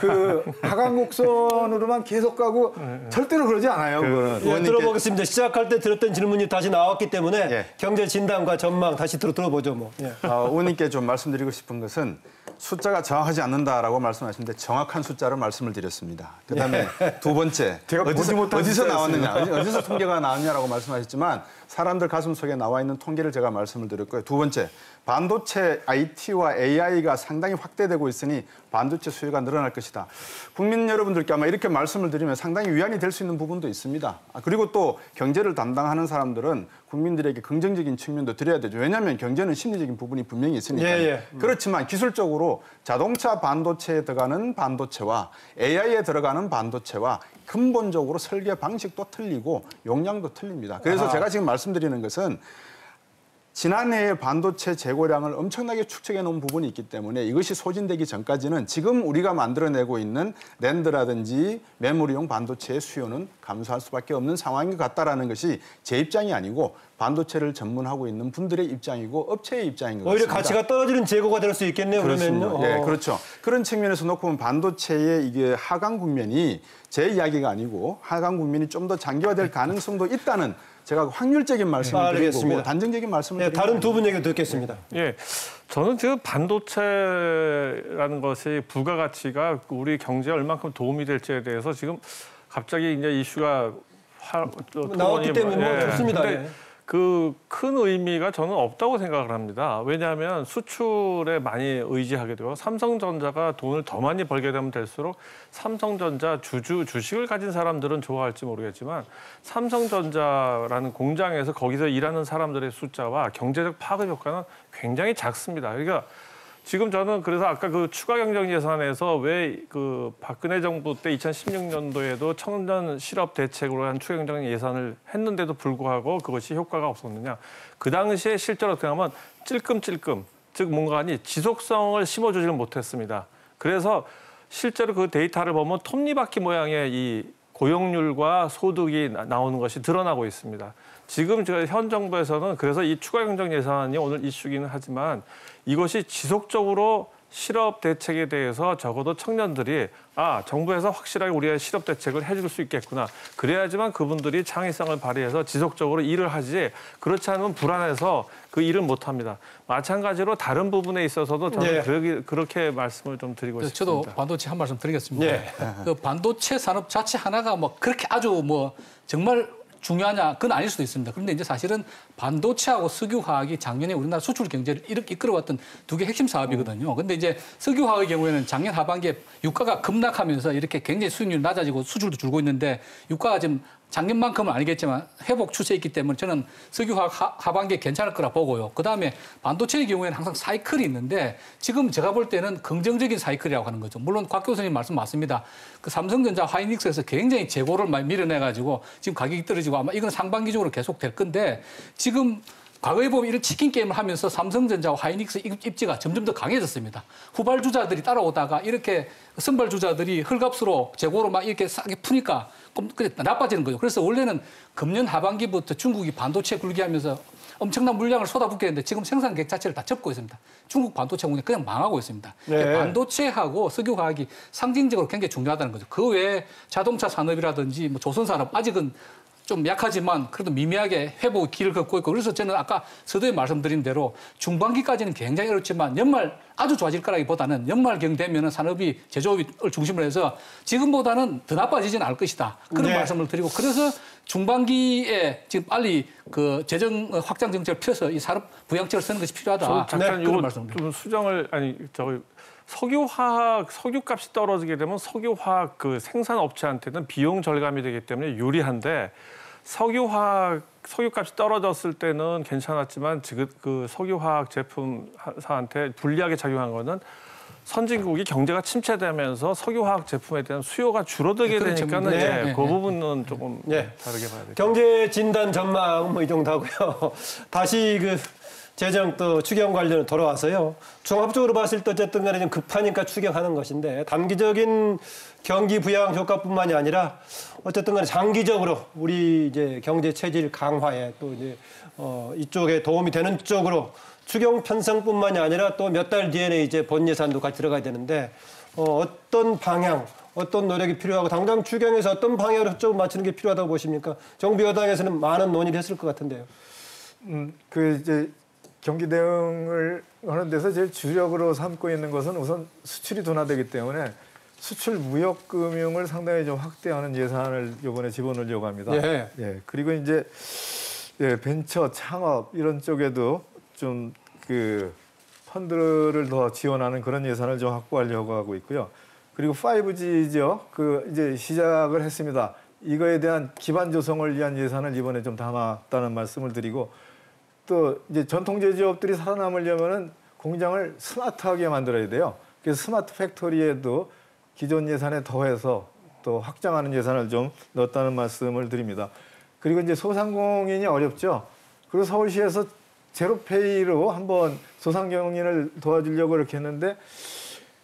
그 하강곡선으로만 계속 가고 절대로 그러지 않아요. 그거는. 예, 들어보겠습니다. 시작할 때 들었던 질문이 다시 나왔기 때문에 예. 경제 진단과 전망 다시 들어보죠. 뭐. 예. 의원님께 좀 말씀드리고 싶은 것은 숫자가 정확하지 않는다라고 말씀하시는데 정확한 숫자로 말씀을 드렸습니다. 그다음에 두 번째, 제가 보지 못한 어디서 숫자였습니다. 나왔느냐, 어디서 통계가 나왔냐라고 말씀하셨지만 사람들 가슴 속에 나와 있는 통계를 제가 말씀을 드렸고요. 두 번째, 반도체 IT와 AI가 상당히 확대되고 있으니 반도체 수요가 늘어날 것이다. 국민 여러분들께 아마 이렇게 말씀을 드리면 상당히 위안이 될 수 있는 부분도 있습니다. 그리고 또 경제를 담당하는 사람들은 국민들에게 긍정적인 측면도 드려야 되죠. 왜냐하면 경제는 심리적인 부분이 분명히 있으니까요. 예. 그렇지만 기술적으로 자동차 반도체에 들어가는 반도체와 AI에 들어가는 반도체와 근본적으로 설계 방식도 틀리고 용량도 틀립니다. 그래서 제가 지금 말씀드리는 것은 지난해에 반도체 재고량을 엄청나게 축적해 놓은 부분이 있기 때문에 이것이 소진되기 전까지는 지금 우리가 만들어내고 있는 랜드라든지 메모리용 반도체의 수요는 감소할 수밖에 없는 상황인 것 같다라는 것이 제 입장이 아니고 반도체를 전문하고 있는 분들의 입장이고 업체의 입장인 것 같습니다. 오히려 가치가 떨어지는 재고가 될 수 있겠네요. 그러면요. 네, 그렇죠. 그런 측면에서 놓고 보면 반도체의 이게 하강 국면이 제 이야기가 아니고 하강 국면이 좀 더 장기화될 가능성도 있다는 제가 확률적인 말씀을 드리고 거고 단정적인 말씀을 드리고 다른 두 분 얘기 듣겠습니다. 예, 저는 지금 반도체라는 것이 부가가치가 우리 경제에 얼만큼 도움이 될지에 대해서 지금 갑자기 이제 이슈가 나왔기 때문에 뭐 좋습니다. 근데 그 큰 의미가 저는 없다고 생각을 합니다. 왜냐하면 수출에 많이 의지하게 되고 삼성전자가 돈을 더 많이 벌게 되면 될수록 삼성전자 주식을 가진 사람들은 좋아할지 모르겠지만 삼성전자라는 공장에서 거기서 일하는 사람들의 숫자와 경제적 파급 효과는 굉장히 작습니다. 그러니까 지금 저는 그래서 아까 그 추가 경정 예산에서 왜 그 박근혜 정부 때 2016년도에도 청년 실업 대책으로 한 추가 경정 예산을 했는데도 불구하고 그것이 효과가 없었느냐. 그 당시에 실제로 어떻게 하면 찔끔찔끔, 즉 뭔가 아니 지속성을 심어주지는 못했습니다. 그래서 실제로 그 데이터를 보면 톱니바퀴 모양의 이 고용률과 소득이 나오는 것이 드러나고 있습니다. 지금 현 정부에서는 그래서 이 추가 경정 예산이 오늘 이슈기는 하지만 이것이 지속적으로 실업 대책에 대해서 적어도 청년들이 정부에서 확실하게 우리의 실업 대책을 해줄 수 있겠구나. 그래야지만 그분들이 창의성을 발휘해서 지속적으로 일을 하지 그렇지 않으면 불안해서 그 일을 못합니다. 마찬가지로 다른 부분에 있어서도 저는 그렇게 말씀을 좀 드리고 싶습니다. 저도 반도체 한 말씀 드리겠습니다. 그 반도체 산업 자체 하나가 뭐 그렇게 아주 뭐 정말 중요하냐? 그건 아닐 수도 있습니다. 그런데 이제 사실은 반도체하고 석유화학이 작년에 우리나라 수출 경제를 이렇게 이끌어왔던 두 개 핵심 사업이거든요. 근데 이제 석유화학의 경우에는 작년 하반기에 유가가 급락하면서 이렇게 굉장히 수익률이 낮아지고 수출도 줄고 있는데 유가가 지금 작년만큼은 아니겠지만 회복 추세에 있기 때문에 저는 석유화학 하반기에 괜찮을 거라 보고요. 그다음에 반도체의 경우에는 항상 사이클이 있는데 지금 제가 볼 때는 긍정적인 사이클이라고 하는 거죠. 물론 곽 교수님 말씀 맞습니다. 그 삼성전자 하이닉스에서 굉장히 재고를 많이 밀어내가지고 지금 가격이 떨어지고 아마 이건 상반기적으로 계속 될 건데 지금 과거에 보면 이런 치킨 게임을 하면서 삼성전자와 하이닉스 입지가 점점 더 강해졌습니다. 후발주자들이 따라오다가 이렇게 선발주자들이 헐값으로 재고로 막 이렇게 싸게 푸니까 나빠지는 거죠. 그래서 원래는 금년 하반기부터 중국이 반도체 굴기하면서 엄청난 물량을 쏟아붓게 했는데 지금 생산객 자체를 다 접고 있습니다. 중국 반도체 공장 그냥 망하고 있습니다. 반도체하고 석유화학이 상징적으로 굉장히 중요하다는 거죠. 그 외에 자동차 산업이라든지 뭐 조선산업 아직은 좀 약하지만 그래도 미미하게 회복의 길을 걷고 있고 그래서 저는 아까 서두에 말씀드린 대로 중반기까지는 굉장히 어렵지만 연말 아주 좋아질 거라기보다는 연말경 되면은 산업이 제조업을 중심으로 해서 지금보다는 더 나빠지지는 않을 것이다. 그런 말씀을 드리고 그래서 중반기에 지금 빨리 그 재정 확장 정책을 펴서 이 산업 부양책을 쓰는 것이 필요하다. 잠깐 그런 말씀을 좀 수정을 석유값이 떨어지게 되면 석유화학 그 생산업체한테는 비용 절감이 되기 때문에 유리한데 석유값이 떨어졌을 때는 괜찮았지만 지금 그 석유화학 제품사한테 불리하게 작용한 거는 선진국이 경제가 침체되면서 석유화학 제품에 대한 수요가 줄어들게 되니까는 그 부분은 조금 다르게 봐야 돼요. 경제 진단 전망 뭐 이 정도 하고요. 다시 그 재정 또 추경 관련 돌아와서요. 종합적으로 봤을 때 어쨌든 간에 좀 급하니까 추경하는 것인데 단기적인 경기 부양 효과뿐만이 아니라 어쨌든 간에 장기적으로 우리 이제 경제 체질 강화에 또 이제 이쪽에 도움이 되는 쪽으로 추경 편성뿐만이 아니라 또 몇 달 뒤에는 이제 본 예산도 같이 들어가야 되는데 어떤 방향, 어떤 노력이 필요하고 당장 추경에서 어떤 방향으로 초점을 맞추는 게 필요하다고 보십니까? 정부 여당에서는 많은 논의를 했을 것 같은데요. 이제 경기 대응을 하는 데서 제일 주력으로 삼고 있는 것은 우선 수출이 둔화되기 때문에 수출 무역 금융을 상당히 좀 확대하는 예산을 이번에 집어넣으려고 합니다. 그리고 이제 벤처 창업 이런 쪽에도 좀 그 펀드를 더 지원하는 그런 예산을 좀 확보하려고 하고 있고요. 그리고 5G죠. 그 이제 시작을 했습니다. 이거에 대한 기반 조성을 위한 예산을 이번에 좀 담았다는 말씀을 드리고 또 이제 전통 제조업들이 살아남으려면은 공장을 스마트하게 만들어야 돼요. 그래서 스마트 팩토리에도 기존 예산에 더해서 또 확장하는 예산을 좀 넣었다는 말씀을 드립니다. 그리고 이제 소상공인이 어렵죠. 그리고 서울시에서 제로페이로 한번 소상공인을 도와주려고 이렇게 했는데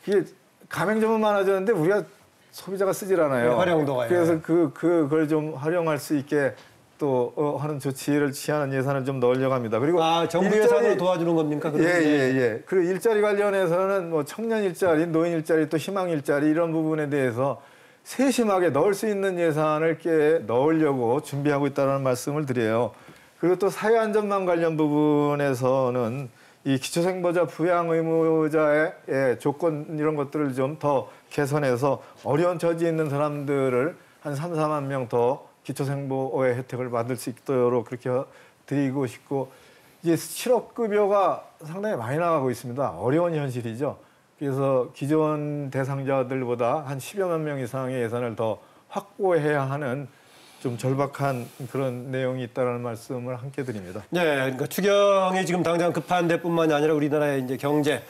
이게 가맹점은 많아졌는데 우리가 소비자가 쓰질 않아요. 활용도가. 그래서 그걸 좀 활용할 수 있게 또 하는 조치를 취하는 예산을 좀 넣으려고 합니다. 그리고 정부 예산으로 도와주는 겁니까? 그리고 일자리 관련해서는 뭐 청년 일자리, 노인 일자리, 또 희망 일자리 이런 부분에 대해서 세심하게 넣을 수 있는 예산을 꽤 넣으려고 준비하고 있다는 말씀을 드려요. 그리고 또 사회안전망 관련 부분에서는 이 기초생보자 부양 의무자의 조건 이런 것들을 좀 더 개선해서 어려운 처지에 있는 사람들을 한 3, 4만 명 더 기초생보의 혜택을 받을 수 있도록 그렇게 드리고 싶고 이제 실업급여가 상당히 많이 나가고 있습니다. 어려운 현실이죠. 그래서 기존 대상자들보다 한 10여만 명 이상의 예산을 더 확보해야 하는 좀 절박한 그런 내용이 있다는 말씀을 함께 드립니다. 네, 그러니까 추경이 지금 당장 급한 데뿐만이 아니라 우리나라의 이제 경제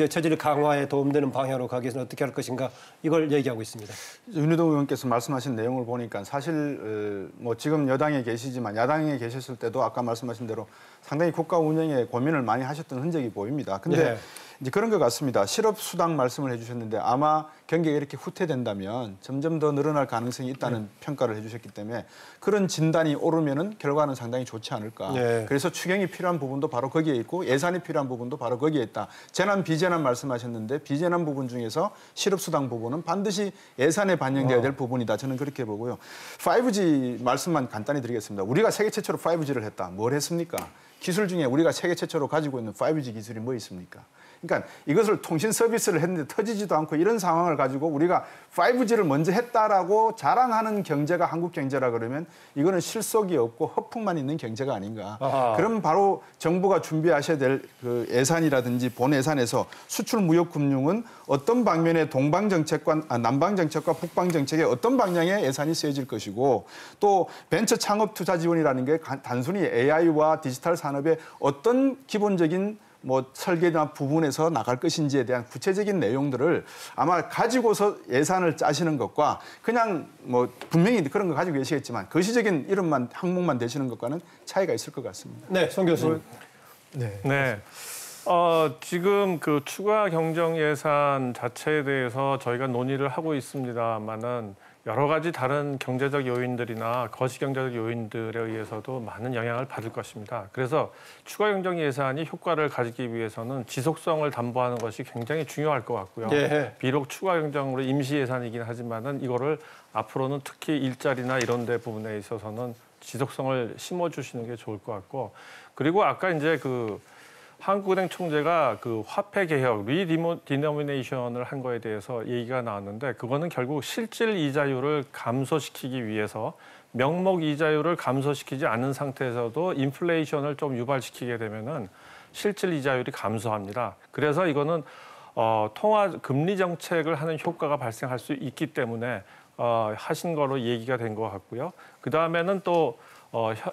체질 강화에 도움되는 방향으로 가기 위해서는 어떻게 할 것인가 이걸 얘기하고 있습니다. 윤희동 의원께서 말씀하신 내용을 보니까 사실 뭐 지금 여당에 계시지만 야당에 계셨을 때도 아까 말씀하신 대로 상당히 국가 운영에 고민을 많이 하셨던 흔적이 보입니다. 근데 네. 이제 그런 것 같습니다. 실업수당 말씀을 해주셨는데 아마 경기가 이렇게 후퇴된다면 점점 더 늘어날 가능성이 있다는 평가를 해주셨기 때문에 그런 진단이 오르면은 결과는 상당히 좋지 않을까. 네. 그래서 추경이 필요한 부분도 바로 거기에 있고 예산이 필요한 부분도 바로 거기에 있다. 재난 비재난 말씀하셨는데 비재난 부분 중에서 실업수당 부분은 반드시 예산에 반영돼야 될 부분이다. 저는 그렇게 보고요. 5G 말씀만 간단히 드리겠습니다. 우리가 세계 최초로 5G를 했다. 뭘 했습니까? 기술 중에 우리가 세계 최초로 가지고 있는 5G 기술이 뭐 있습니까? 그러니까 이것을 통신 서비스를 했는데 터지지도 않고 이런 상황을 가지고 우리가 5G를 먼저 했다라고 자랑하는 경제가 한국 경제라 그러면 이거는 실속이 없고 허풍만 있는 경제가 아닌가. 그럼 바로 정부가 준비하셔야 될 그 예산이라든지 본 예산에서 수출 무역 금융은 어떤 방면의 동방 정책과 남방 정책과 북방 정책의 어떤 방향의 예산이 쓰여질 것이고 또 벤처 창업 투자 지원이라는 게 단순히 AI와 디지털 산업의 어떤 기본적인 뭐 설계나 부분에서 나갈 것인지에 대한 구체적인 내용들을 아마 가지고서 예산을 짜시는 것과 그냥 뭐 분명히 그런 거 가지고 계시겠지만 거시적인 이름만 항목만 되시는 것과는 차이가 있을 것 같습니다. 네, 송 교수님. 네. 지금 그 추가 경정 예산 자체에 대해서 저희가 논의를 하고 있습니다만은 여러 가지 다른 경제적 요인들이나 거시 경제적 요인들에 의해서도 많은 영향을 받을 것입니다. 그래서 추가 경정 예산이 효과를 가지기 위해서는 지속성을 담보하는 것이 굉장히 중요할 것 같고요. 예. 비록 추가 경정으로 임시 예산이긴 하지만은 이거를 앞으로는 특히 일자리나 이런 데 부분에 있어서는 지속성을 심어주시는 게 좋을 것 같고 그리고 아까 이제 그 한국은행 총재가 그 화폐 개혁, 리디노미네이션을 한 거에 대해서 얘기가 나왔는데 그거는 결국 실질 이자율을 감소시키기 위해서 명목 이자율을 감소시키지 않은 상태에서도 인플레이션을 좀 유발시키게 되면은 실질 이자율이 감소합니다. 그래서 이거는 통화 금리 정책을 하는 효과가 발생할 수 있기 때문에 하신 거로 얘기가 된 것 같고요. 그 다음에는 또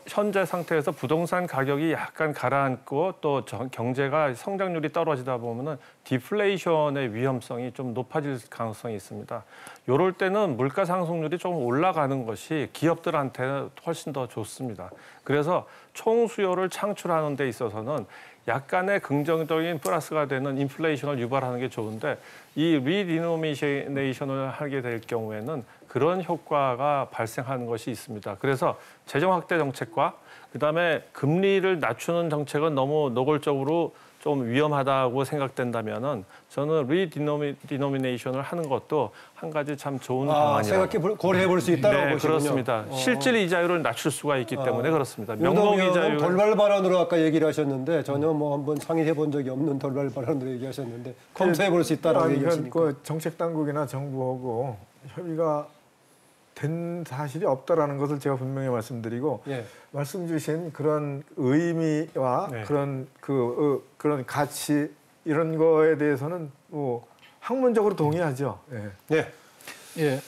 현재 상태에서 부동산 가격이 약간 가라앉고 또 경제가 성장률이 떨어지다 보면은 디플레이션의 위험성이 좀 높아질 가능성이 있습니다. 이럴 때는 물가 상승률이 좀 올라가는 것이 기업들한테는 훨씬 더 좋습니다. 그래서 총 수요를 창출하는 데 있어서는 약간의 긍정적인 플러스가 되는 인플레이션을 유발하는 게 좋은데 이 리디노미네이션을 하게 될 경우에는 그런 효과가 발생하는 것이 있습니다. 그래서 재정 확대 정책과 그다음에 금리를 낮추는 정책은 너무 노골적으로 좀 위험하다고 생각된다면은 저는 리디노미네이션을 하는 것도 한 가지 참 좋은 방안이라고 고려해 볼 수 있다고 네, 보시군요. 그렇습니다. 실질 이자율을 낮출 수가 있기 때문에 그렇습니다. 명목 이자율 돌발 발언으로 아까 얘기를 하셨는데 전혀 뭐 한번 상의해 본 적이 없는 돌발 발언으로 얘기하셨는데 검토해 볼 수 있다라고 얘기하시니까 그 정책 당국이나 정부하고 협의가 된 사실이 없다라는 것을 제가 분명히 말씀드리고 예. 말씀 주신 그런 의미와 네. 그런 가치 이런 거에 대해서는 뭐 학문적으로 동의하죠. 예. 네. 예,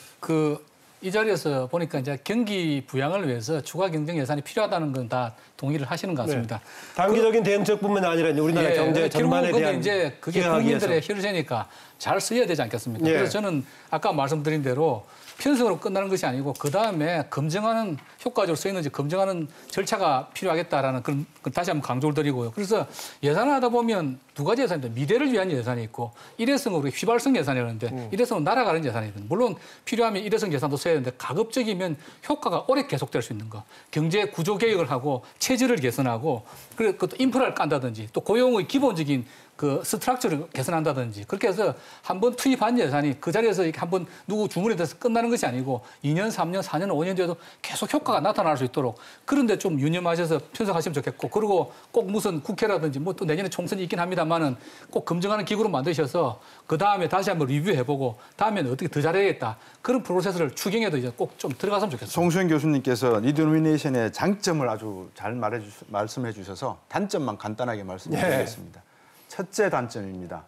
이 자리에서 보니까 이제 경기 부양을 위해서 추가 경정 예산이 필요하다는 건 다 동의를 하시는 것 같습니다. 단기적인 대응책뿐만 아니라 우리나라 경제 전반에 대한 이제 그게 국민들의 혈세니까 잘 쓰여야 되지 않겠습니까? 예. 그래서 저는 아까 말씀드린 대로 편성으로 끝나는 것이 아니고 그 다음에 검증하는 효과적으로 쓰이는지 검증하는 절차가 필요하겠다라는 그런 다시 한번 강조를 드리고요. 그래서 예산을 하다 보면 두 가지 예산인데 미래를 위한 예산이 있고 일회성은 우리 휘발성 예산이라는데 일회성은 날아가는 예산이거든요. 물론 필요하면 일회성 예산도 써야 되는데 가급적이면 효과가 오래 계속될 수 있는 거. 경제 구조 개혁을 하고 체질을 개선하고 그리고 또 인프라를 깐다든지 또 고용의 기본적인 그 스트럭처를 개선한다든지 그렇게 해서 한번 투입한 예산이 그 자리에서 이렇게 한번 누구 주문에 대해서 끝나는 것이 아니고 2년, 3년, 4년, 5년 뒤에도 계속 효과가 나타날 수 있도록 그런데 좀 유념하셔서 편성하시면 좋겠고 그리고 꼭 무슨 국회라든지 뭐 또 내년에 총선이 있긴 합니다만은 꼭 검증하는 기구로 만드셔서 그 다음에 다시 한번 리뷰해보고 다음에는 어떻게 더 잘해야겠다 그런 프로세스를 추경에도 이제 꼭 좀 들어갔으면 좋겠습니다. 송수현 교수님께서 리디노미네이션의 장점을 아주 잘 말씀해 주셔서 단점만 간단하게 말씀드리겠습니다. 첫째 단점입니다.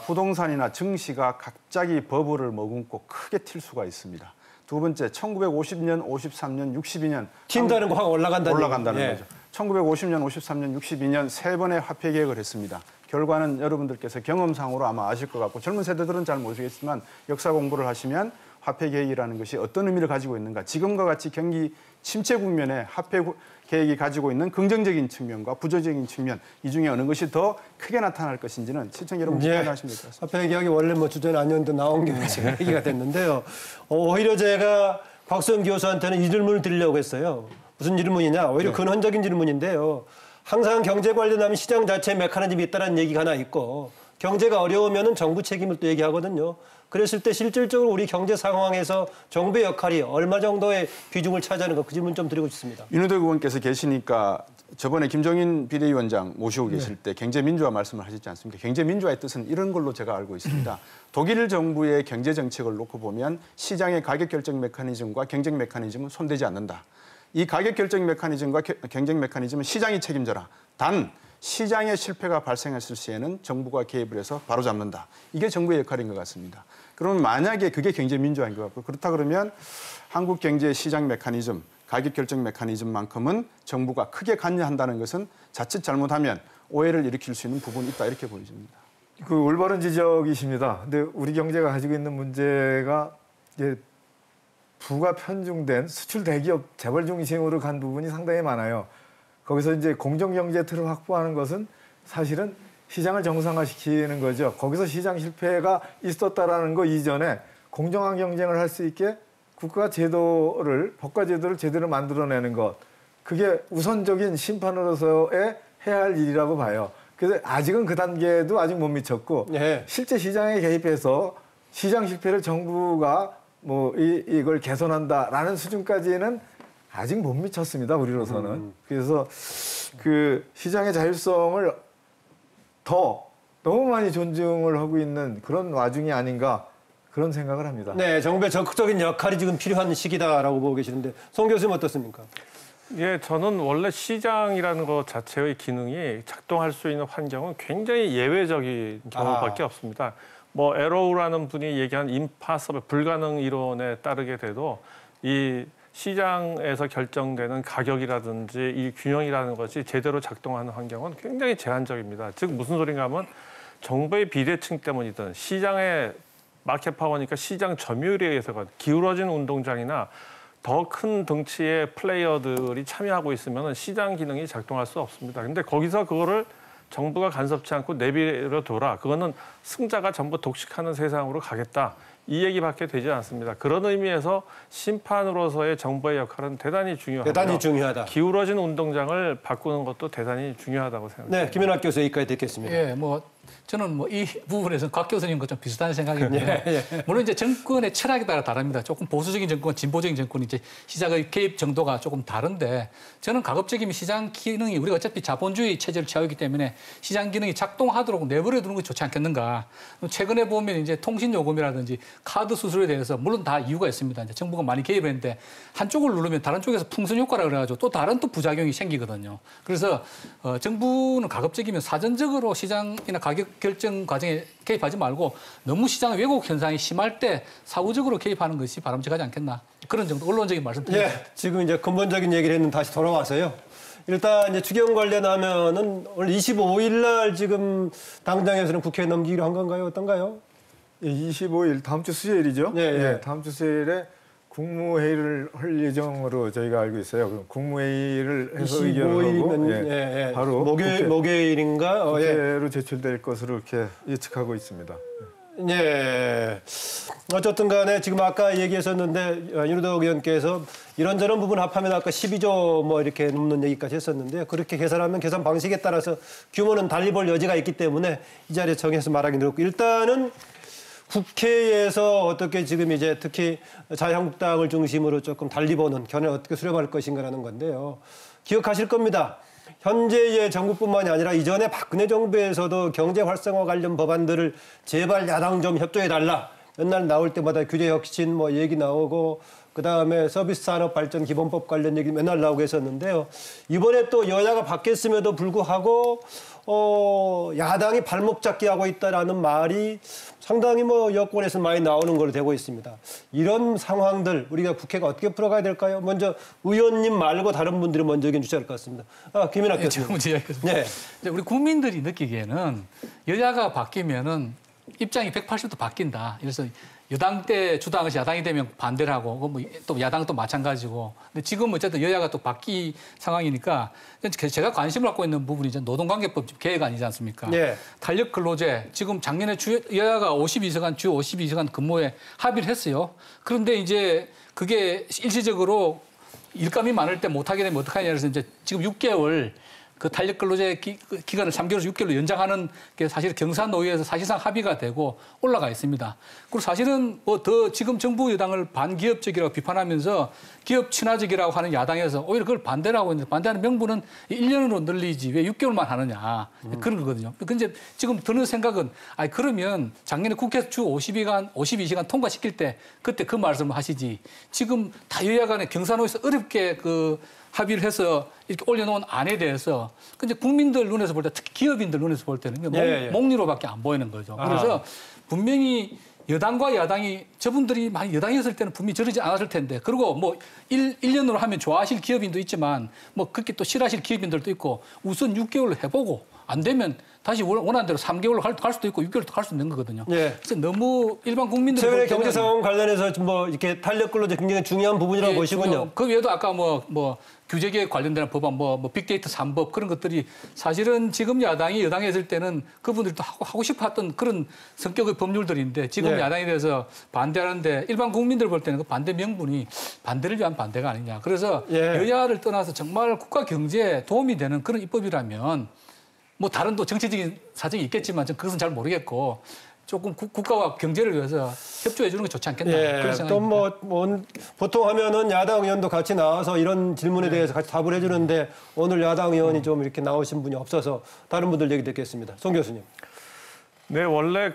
부동산이나 증시가 갑자기 버블을 머금고 크게 튈 수가 있습니다. 두 번째 1950년, 53년, 62년 튄다는 거 확 올라간다는 예. 거죠. 1950년, 53년, 62년 세 번의 화폐 개혁을 했습니다. 결과는 여러분들께서 경험상으로 아마 아실 것 같고 젊은 세대들은 잘 모르겠지만 역사 공부를 하시면 화폐 개혁이라는 것이 어떤 의미를 가지고 있는가. 지금과 같이 경기 침체 국면에 화폐 개혁이 가지고 있는 긍정적인 측면과 부정적인 측면 이 중에 어느 것이 더 크게 나타날 것인지는 시청자 여러분 판단하시면 될 것 같습니다. 화폐 개혁이 원래 뭐 주전 아니었는데 나온 게 지금 얘기가 됐는데요. 오히려 제가 곽수영 교수한테는 이 질문을 드리려고 했어요. 무슨 질문이냐? 오히려 근원적인 질문인데요. 항상 경제 관련하면 시장 자체에 메커니즘이 있다는 얘기가 하나 있고 경제가 어려우면 정부 책임을 또 얘기하거든요. 그랬을 때 실질적으로 우리 경제 상황에서 정부의 역할이 얼마 정도의 비중을 차지하는 가 그 질문 좀 드리고 싶습니다. 윤호덕 의원께서 계시니까 저번에 김종인 비대위원장 모시고 계실 때 경제민주화 말씀을 하셨지 않습니까? 경제민주화의 뜻은 이런 걸로 제가 알고 있습니다. 독일 정부의 경제 정책을 놓고 보면 시장의 가격 결정 메커니즘과 경쟁 메커니즘은 손대지 않는다. 이 가격 결정 메커니즘과 경쟁 메커니즘은 시장이 책임져라. 단 시장의 실패가 발생했을 시에는 정부가 개입을 해서 바로잡는다. 이게 정부의 역할인 것 같습니다. 그러면 만약에 그게 경제 민주화인 것 같고 그렇다 그러면 한국 경제의 시장 메커니즘, 가격 결정 메커니즘만큼은 정부가 크게 관여한다는 것은 자칫 잘못하면 오해를 일으킬 수 있는 부분이 있다 이렇게 보여집니다. 그 올바른 지적이십니다. 근데 우리 경제가 가지고 있는 문제가 이제 부가 편중된 수출 대기업 재벌 중심으로 간 부분이 상당히 많아요. 거기서 이제 공정경제 틀을 확보하는 것은 사실은 시장을 정상화시키는 거죠. 거기서 시장 실패가 있었다라는 거 이전에 공정한 경쟁을 할 수 있게 국가 제도를, 법과 제도를 제대로 만들어내는 것. 그게 우선적인 심판으로서의 해야 할 일이라고 봐요. 그래서 아직은 그 단계도 아직 못 미쳤고 실제 시장에 개입해서 시장 실패를 정부가 뭐 이걸 개선한다라는 수준까지는 아직 못 미쳤습니다. 우리로서는. 그래서 그 시장의 자율성을 더 너무 많이 존중을 하고 있는 그런 와중이 아닌가 그런 생각을 합니다. 네, 정부의 적극적인 역할이 지금 필요한 시기다라고 보고 계시는데 송 교수님 어떻습니까? 예, 저는 원래 시장이라는 것 자체의 기능이 작동할 수 있는 환경은 굉장히 예외적인 경우밖에 없습니다. 뭐 에로우라는 분이 얘기한 임파서블 불가능 이론에 따르게 돼도 이 시장에서 결정되는 가격이라든지 이 균형이라는 것이 제대로 작동하는 환경은 굉장히 제한적입니다. 즉 무슨 소린가 하면 정부의 비대칭 때문이든 시장의 마켓 파워니까 시장 점유율에 의해서가 기울어진 운동장이나 더 큰 덩치의 플레이어들이 참여하고 있으면 시장 기능이 작동할 수 없습니다. 근데 거기서 그거를 정부가 간섭지 않고 내버려둬라. 그거는 승자가 전부 독식하는 세상으로 가겠다. 이 얘기밖에 되지 않습니다. 그런 의미에서 심판으로서의 정부의 역할은 대단히 중요하고요. 대단히 중요하다. 기울어진 운동장을 바꾸는 것도 대단히 중요하다고 생각합니다. 네, 김연학 교수 여기까지 듣겠습니다. 예, 뭐 저는 뭐 이 부분에서 곽 교수님과 좀 비슷한 생각인데 물론 이제 정권의 철학에 따라 다릅니다. 조금 보수적인 정권, 진보적인 정권이 이제 시장의 개입 정도가 조금 다른데 저는 가급적이면 시장 기능이 우리가 어차피 자본주의 체제를 취하고 있기 때문에 시장 기능이 작동하도록 내버려 두는 것이 좋지 않겠는가. 최근에 보면 이제 통신 요금이라든지 카드 수수료에 대해서 물론 다 이유가 있습니다. 이제 정부가 많이 개입을 했는데 한쪽을 누르면 다른 쪽에서 풍선 효과라 그래가지고 또 다른 또 부작용이 생기거든요. 그래서 정부는 가급적이면 사전적으로 시장이나 가격 결정 과정에 개입하지 말고 너무 시장 왜곡 현상이 심할 때 사후적으로 개입하는 것이 바람직하지 않겠나. 그런 정도 언론적인 말씀드립니다. 예, 지금 이제 근본적인 얘기를 했는데 다시 돌아와서요. 일단 이제 추경 관련하면은 오늘 25일 날 지금 당장에서는 국회에 넘기기로 한 건가요? 어떤가요? 25일 다음 주 수요일이죠. 예. 다음 주 수요일에 국무회의를 할 예정으로 저희가 알고 있어요. 그럼 국무회의를 해서 의결을 하고 바로 목요일인가? 국회로 제출될 것으로 이렇게 예측하고 있습니다. 예. 어쨌든 간에 지금 아까 얘기했었는데 윤호덕 의원께서 이런저런 부분 합하면 아까 12조 뭐 이렇게 넘는 얘기까지 했었는데 그렇게 계산하면 계산 방식에 따라서 규모는 달리 볼 여지가 있기 때문에 이 자리에 정해서 말하기 어렵고 일단은 국회에서 어떻게 지금 이제 특히 자유한국당을 중심으로 조금 달리 보는 견해를 어떻게 수렴할 것인가라는 건데요. 기억하실 겁니다. 현재의 정부뿐만이 아니라 이전에 박근혜 정부에서도 경제 활성화 관련 법안들을 제발 야당 좀 협조해달라. 맨날 나올 때마다 규제 혁신 뭐 얘기 나오고 그다음에 서비스 산업 발전 기본법 관련 얘기 맨날 나오고 했었는데요. 이번에 또 여야가 바뀌었음에도 불구하고 야당이 발목 잡기 하고 있다라는 말이 상당히 여권에서 많이 나오는 걸로 되고 있습니다. 이런 상황들 우리가 국회가 어떻게 풀어가야 될까요? 먼저 의원님 말고 다른 분들이 먼저 의견 주셔야 할 것 같습니다. 김민학 교수님. 먼저 이야기하겠습니다. 네. 우리 국민들이 느끼기에는 여야가 바뀌면은 입장이 180도 바뀐다. 그래서 여당 때 주당한 것이 야당이 되면 반대를 하고 또 야당은 또 마찬가지고. 근데 지금 어쨌든 여야가 또 바뀐 상황이니까 제가 관심을 갖고 있는 부분이 이제 노동관계법 개혁 아니지 않습니까? 네. 탄력 근로제 지금 작년에 여야가 52시간 주 52시간 근무에 합의를 했어요. 그런데 이제 그게 일시적으로 일감이 많을 때 못하게 되면 어떡하냐 그래서 이제 지금 6개월 그 탄력 근로제 기간을 3개월에서 6개월로 연장하는 게 사실 경사노위에서 사실상 합의가 되고 올라가 있습니다. 그리고 사실은 더 지금 정부 여당을 반기업적이라고 비판하면서 기업 친화적이라고 하는 야당에서 오히려 그걸 반대를 하고 있는데 반대하는 명분은 1년으로 늘리지 왜 6개월만 하느냐 그런 거거든요. 근데 지금 드는 생각은 그러면 작년에 국회 주 52시간 통과시킬 때 그때 그 말씀을 하시지 지금 다 여야 간에 경사노위에서 어렵게 합의를 해서 이렇게 올려놓은 안에 대해서 근데 국민들 눈에서 볼 때 특히 기업인들 눈에서 볼 때는 목리로밖에 안 보이는 거죠. 그래서 분명히 여당과 야당이 저분들이 많이 여당이었을 때는 분명히 저러지 않았을 텐데 그리고 1년으로 하면 좋아하실 기업인도 있지만 그렇게 또 싫어하실 기업인들도 있고 우선 6개월로 해보고 안 되면 다시 원하는 대로 3개월로 갈 수도 있고 6개월도 갈 수 있는 거거든요. 네. 그래서 너무 일반 국민들 최근에 경제 상황 관련해서 이렇게 탄력 근로제 굉장히 중요한 부분이라고 보시군요. 그 외에도 아까 규제계획 관련된 법안, 빅데이터 3법 그런 것들이 사실은 지금 야당이 여당에 있을 때는 그분들도 하고 싶어 했던 그런 성격의 법률들인데 지금 야당에 대해서 반대하는데 일반 국민들 볼 때는 그 반대 명분이 반대를 위한 반대가 아니냐. 그래서 여야를 떠나서 정말 국가 경제에 도움이 되는 그런 입법이라면 다른 또 정치적인 사정이 있겠지만 저는 그것은 잘 모르겠고 조금 국가와 경제를 위해서 협조해 주는 게 좋지 않겠나 그런 생각입니다. 또 보통 하면은 야당 의원도 같이 나와서 이런 질문에 대해서 같이 답을 해주는데 오늘 야당 의원이 좀 이렇게 나오신 분이 없어서 다른 분들 얘기 듣겠습니다. 송 교수님. 네, 원래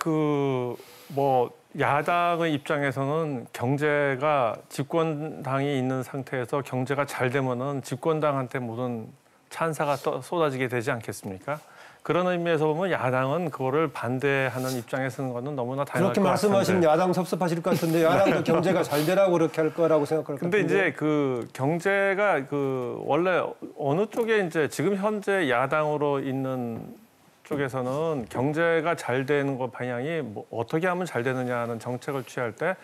야당의 입장에서는 경제가 집권당이 있는 상태에서 경제가 잘 되면은 집권당한테 모든 찬사가 쏟아지게 되지 않겠습니까? 그런 의미에서 보면 야당은 그거를 반대하는 입장에 서는 거는 너무나 당연할 것 같은데. 그렇게 말씀하시면 야당 섭섭하실 것 같은데 야당도 경제가 잘 되라고 그렇게 할 거라고 생각할 것 같은데. 근데 이제 경제가 원래 어느 쪽에 이제 지금 현재 야당으로 있는 쪽에서는 경제가 잘 되는 것 방향이 어떻게 하면 잘 되느냐는 정책을 취할 때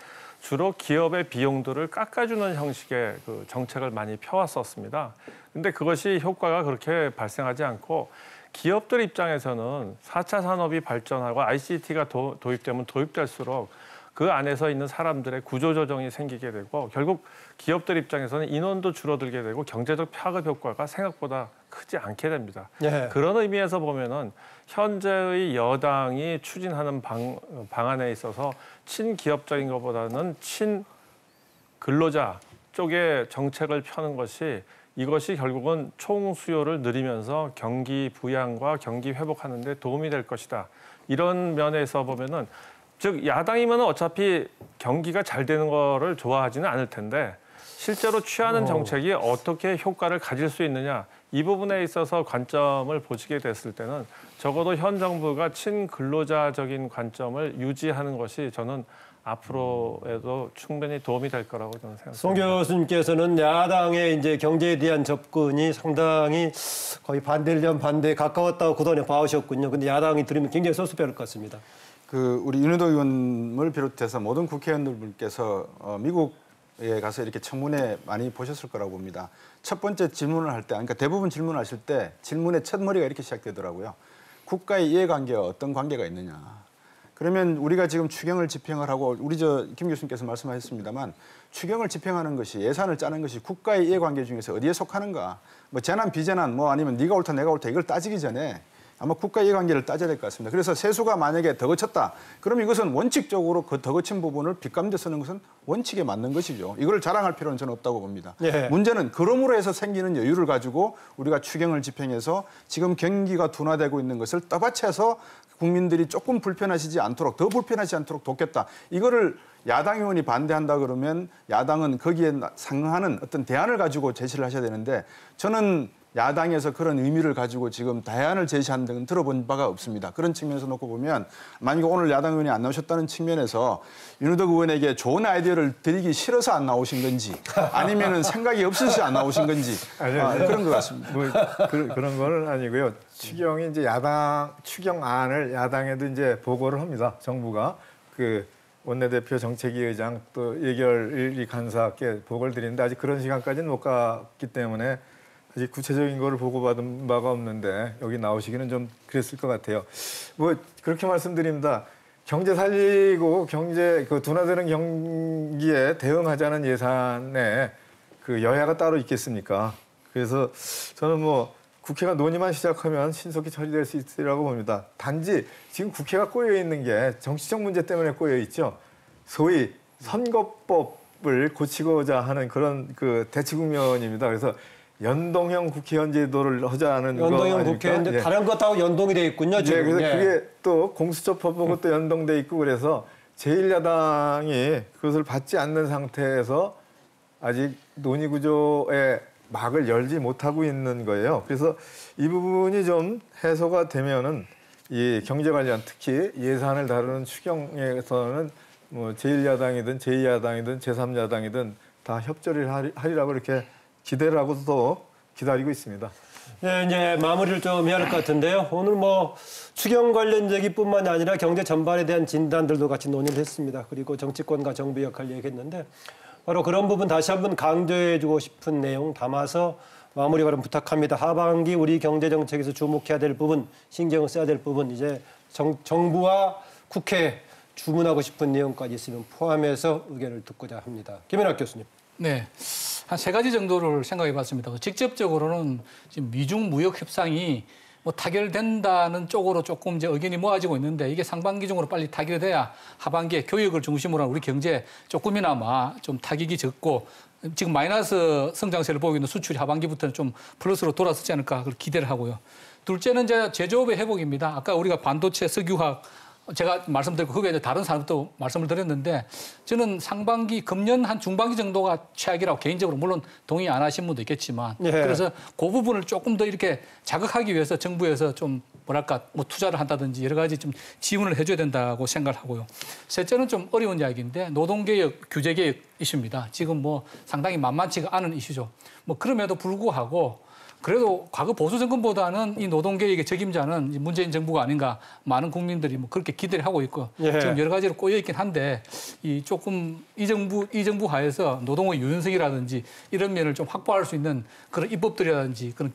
주로 기업의 비용들을 깎아주는 형식의 정책을 많이 펴왔었습니다. 근데 그것이 효과가 그렇게 발생하지 않고 기업들 입장에서는 4차 산업이 발전하고 ICT가 도입되면 도입될수록 그 안에서 있는 사람들의 구조조정이 생기게 되고 결국 기업들 입장에서는 인원도 줄어들게 되고 경제적 파급 효과가 생각보다 크지 않게 됩니다. 그런 의미에서 보면은 현재의 여당이 추진하는 방안에 있어서 친기업적인 것보다는 친근로자 쪽의 정책을 펴는 것이 이것이 결국은 총 수요를 늘리면서 경기 부양과 경기 회복하는 데 도움이 될 것이다. 이런 면에서 보면은 즉 야당이면 어차피 경기가 잘 되는 거를 좋아하지는 않을 텐데 실제로 취하는 정책이 어떻게 효과를 가질 수 있느냐 이 부분에 있어서 관점을 보시게 됐을 때는 적어도 현 정부가 친근로자적인 관점을 유지하는 것이 저는 앞으로에도 충분히 도움이 될 거라고 저는 생각합니다. 송 교수님께서는 야당의 이제 경제에 대한 접근이 상당히 거의 반대에 가까웠다고 그동안에 봐오셨군요. 근데 야당이 들으면 굉장히 섭섭해할 것 같습니다. 우리 윤호덕 의원을 비롯해서 모든 국회의원들께서 미국에 가서 이렇게 청문회 많이 보셨을 거라고 봅니다. 첫 번째 질문을 할 때, 그러니까 대부분 질문하실 때 질문의 첫 머리가 이렇게 시작되더라고요. 국가의 이해관계와 어떤 관계가 있느냐. 그러면 우리가 지금 추경을 집행을 하고 우리 김 교수님께서 말씀하셨습니다만 추경을 집행하는 것이 예산을 짜는 것이 국가의 이해관계 중에서 어디에 속하는가. 재난 비재난 아니면 네가 옳다 내가 옳다 이걸 따지기 전에 아마 국가 이해관계를 따져야 될 것 같습니다. 그래서 세수가 만약에 더 거쳤다. 그럼 이것은 원칙적으로 그 더 거친 부분을 빚감대 쓰는 것은 원칙에 맞는 것이죠. 이걸 자랑할 필요는 저는 없다고 봅니다. 문제는 그럼으로 해서 생기는 여유를 가지고 우리가 추경을 집행해서 지금 경기가 둔화되고 있는 것을 떠받쳐서 국민들이 조금 불편하시지 않도록 더 불편하지 않도록 돕겠다. 이거를 야당 의원이 반대한다 그러면 야당은 거기에 상응하는 어떤 대안을 가지고 제시를 하셔야 되는데 저는 야당에서 그런 의미를 가지고 지금 대안을 제시하는 등은 들어본 바가 없습니다. 그런 측면에서 놓고 보면 만약에 오늘 야당 의원이 안 나오셨다는 측면에서 윤호덕 의원에게 좋은 아이디어를 드리기 싫어서 안 나오신 건지 아니면은 생각이 없으셔서 안 나오신 건지 그런 것 같습니다. 뭐 그런 거는 아니고요. 추경이 이제 추경안을 야당에도 이제 보고를 합니다. 정부가 그 원내대표 정책위 의장 또 예결위 간사께 보고를 드리는데 아직 그런 시간까지는 못 갔기 때문에 아직 구체적인 거를 보고받은 바가 없는데 여기 나오시기는 좀 그랬을 것 같아요. 뭐 그렇게 말씀드립니다. 경제 살리고 경제 그 둔화되는 경기에 대응하자는 예산에 그 여야가 따로 있겠습니까? 그래서 저는 뭐 국회가 논의만 시작하면 신속히 처리될 수 있으리라고 봅니다. 단지 지금 국회가 꼬여 있는 게 정치적 문제 때문에 꼬여 있죠. 소위 선거법을 고치고자 하는 그런 그 대치 국면입니다. 그래서 연동형 국회의원 제도를 하자는 거 연동형 아닙니까? 국회의원인데 예. 다른 것하고 연동이 돼 있군요. 지금. 네, 그래서 예. 그게 또 공수처법하고 또 연동돼 있고 그래서 제1야당이 그것을 받지 않는 상태에서 아직 논의 구조의 막을 열지 못하고 있는 거예요. 그래서 이 부분이 좀 해소가 되면은 이 경제 관련 특히 예산을 다루는 추경에서는 뭐 제1야당이든 제2야당이든 제3야당이든 다 협조를 하리라고 이렇게 기대를 하고도 기다리고 있습니다. 네, 이제 마무리를 좀 해야 할 것 같은데요. 오늘 뭐 추경 관련 얘기뿐만이 아니라 경제 전반에 대한 진단들도 같이 논의를 했습니다. 그리고 정치권과 정부 역할 얘기했는데 바로 그런 부분 다시 한번 강조해주고 싶은 내용 담아서 마무리 발언 부탁합니다. 하반기 우리 경제 정책에서 주목해야 될 부분, 신경을 써야 될 부분, 이제 정부와 국회에 주문하고 싶은 내용까지 있으면 포함해서 의견을 듣고자 합니다. 김연학 교수님. 네. 한 세 가지 정도를 생각해 봤습니다. 직접적으로는 지금 미중 무역 협상이 뭐 타결된다는 쪽으로 조금 이제 의견이 모아지고 있는데 이게 상반기 중으로 빨리 타결돼야 하반기에 교육을 중심으로 한 우리 경제 조금이나마 좀 타격이 적고 지금 마이너스 성장세를 보이고 있는 수출이 하반기부터는 좀 플러스로 돌아서지 않을까 그걸 기대를 하고요. 둘째는 이제 제조업의 회복입니다. 아까 우리가 반도체, 석유화학 제가 말씀드렸고 그 외에 다른 산업도 말씀을 드렸는데 저는 상반기 금년 한 중반기 정도가 최악이라고 개인적으로 물론 동의 안 하신 분도 있겠지만 예. 그래서 그 부분을 조금 더 이렇게 자극하기 위해서 정부에서 좀 뭐랄까 뭐 투자를 한다든지 여러 가지 좀 지원을 해줘야 된다고 생각을 하고요. 셋째는 좀 어려운 이야기인데 노동개혁, 규제개혁 이슈입니다. 지금 뭐 상당히 만만치가 않은 이슈죠. 뭐 그럼에도 불구하고 그래도 과거 보수 정권보다는 이 노동개혁의 책임자는 문재인 정부가 아닌가 많은 국민들이 뭐 그렇게 기대를 하고 있고 예. 지금 여러 가지로 꼬여 있긴 한데 이 조금 이 정부 하에서 노동의 유연성이라든지 이런 면을 좀 확보할 수 있는 그런 입법들이라든지 그런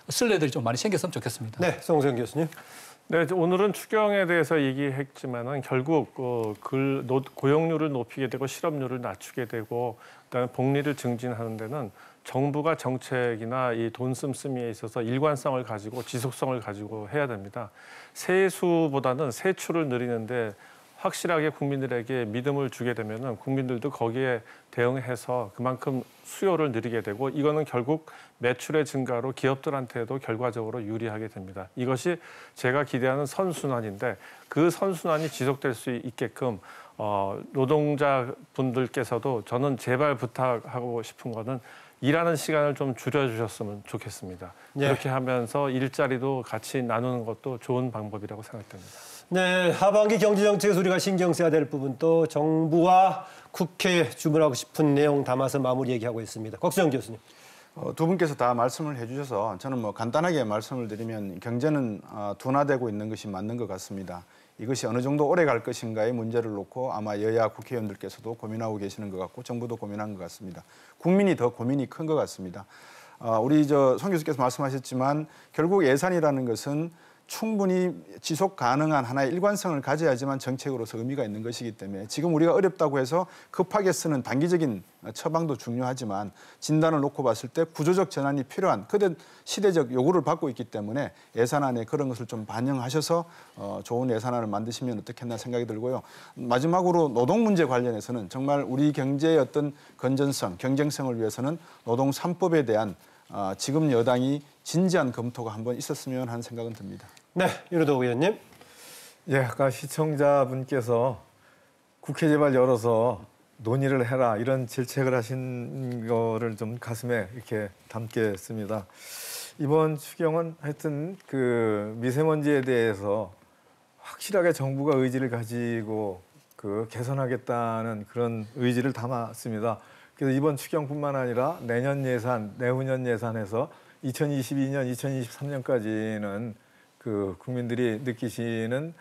선례들이 좀 많이 생겼으면 좋겠습니다. 네, 송세영 교수님. 네, 오늘은 추경에 대해서 얘기했지만은 결국 고용률을 높이게 되고 실업률을 낮추게 되고 그다음에 복리를 증진하는 데는 정부가 정책이나 이 돈 씀씀이에 있어서 일관성을 가지고 지속성을 가지고 해야 됩니다. 세수보다는 세출을 늘리는데 확실하게 국민들에게 믿음을 주게 되면은 국민들도 거기에 대응해서 그만큼 수요를 늘리게 되고 이거는 결국 매출의 증가로 기업들한테도 결과적으로 유리하게 됩니다. 이것이 제가 기대하는 선순환인데 그 선순환이 지속될 수 있게끔 노동자분들께서도 저는 제발 부탁하고 싶은 거는 일하는 시간을 좀 줄여주셨으면 좋겠습니다. 네. 그렇게 하면서 일자리도 같이 나누는 것도 좋은 방법이라고 생각됩니다. 네, 하반기 경제정책에서 우리가 신경 써야 될 부분 또 정부와 국회에 주문하고 싶은 내용 담아서 마무리 얘기하고 있습니다. 곽수영 교수님. 두 분께서 다 말씀을 해주셔서 저는 뭐 간단하게 말씀을 드리면 경제는 둔화되고 있는 것이 맞는 것 같습니다. 이것이 어느 정도 오래 갈 것인가의 문제를 놓고 아마 여야 국회의원들께서도 고민하고 계시는 것 같고 정부도 고민한 것 같습니다. 국민이 더 고민이 큰 것 같습니다. 우리 송 교수께서 말씀하셨지만 결국 예산이라는 것은 충분히 지속 가능한 하나의 일관성을 가져야지만 정책으로서 의미가 있는 것이기 때문에 지금 우리가 어렵다고 해서 급하게 쓰는 단기적인 처방도 중요하지만 진단을 놓고 봤을 때 구조적 전환이 필요한 그런 시대적 요구를 받고 있기 때문에 예산안에 그런 것을 좀 반영하셔서 좋은 예산안을 만드시면 어떻겠나 생각이 들고요. 마지막으로 노동 문제 관련해서는 정말 우리 경제의 어떤 건전성, 경쟁성을 위해서는 노동 3법에 대한 지금 여당이 진지한 검토가 한번 있었으면 하는 생각은 듭니다. 네, 윤호덕 의원님. 예, 아까 시청자분께서 국회 제발 열어서 논의를 해라 이런 질책을 하신 거를 좀 가슴에 이렇게 담겠습니다. 이번 추경은 하여튼 그 미세먼지에 대해서 확실하게 정부가 의지를 가지고 그 개선하겠다는 그런 의지를 담았습니다. 그래서 이번 추경뿐만 아니라 내년 예산, 내후년 예산에서 2022년, 2023년까지는 그 국민들이 느끼시는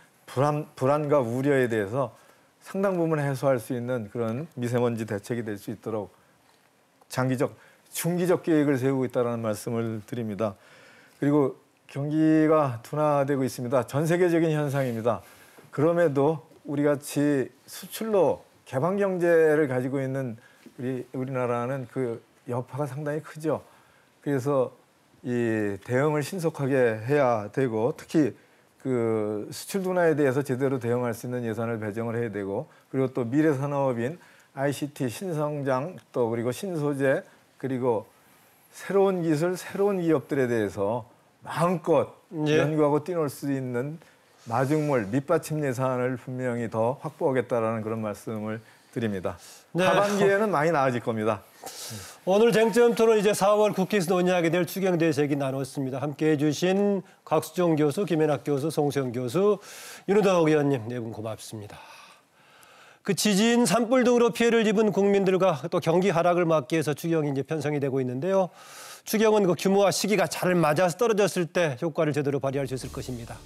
불안과 우려에 대해서 상당 부분 해소할 수 있는 그런 미세먼지 대책이 될 수 있도록 장기적, 중기적 계획을 세우고 있다는 말씀을 드립니다. 그리고 경기가 둔화되고 있습니다. 전 세계적인 현상입니다. 그럼에도 우리 같이 수출로 개방 경제를 가지고 있는 우리나라는 그 여파가 상당히 크죠. 그래서 이 대응을 신속하게 해야 되고 특히 그 수출 둔화에 대해서 제대로 대응할 수 있는 예산을 배정을 해야 되고 그리고 또 미래 산업인 ICT 신성장 또 그리고 신소재 그리고 새로운 기술, 새로운 기업들에 대해서 마음껏 연구하고 뛰놀 수 있는 마중물, 밑받침 예산을 분명히 더 확보하겠다라는 그런 말씀을 드립니다. 네. 하반기에는 많이 나아질 겁니다. 오늘 쟁점 토론 이제 4월 국회에서 논의하게 될 추경 대책이 나눴습니다. 함께해 주신 곽수종 교수, 김연학 교수, 송수영 교수, 윤우덕 의원님 네 분 고맙습니다. 그 지진, 산불 등으로 피해를 입은 국민들과 또 경기 하락을 막기 위해서 추경이 이제 편성이 되고 있는데요. 추경은 그 규모와 시기가 잘 맞아서 떨어졌을 때 효과를 제대로 발휘할 수 있을 것입니다.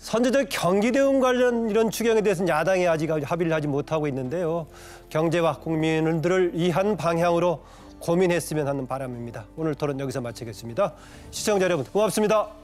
선제적 경기 대응 관련 이런 추경에 대해서는 야당이 아직 합의를 하지 못하고 있는데요. 경제와 국민들을 위한 방향으로 고민했으면 하는 바람입니다. 오늘 토론 여기서 마치겠습니다. 시청자 여러분 고맙습니다.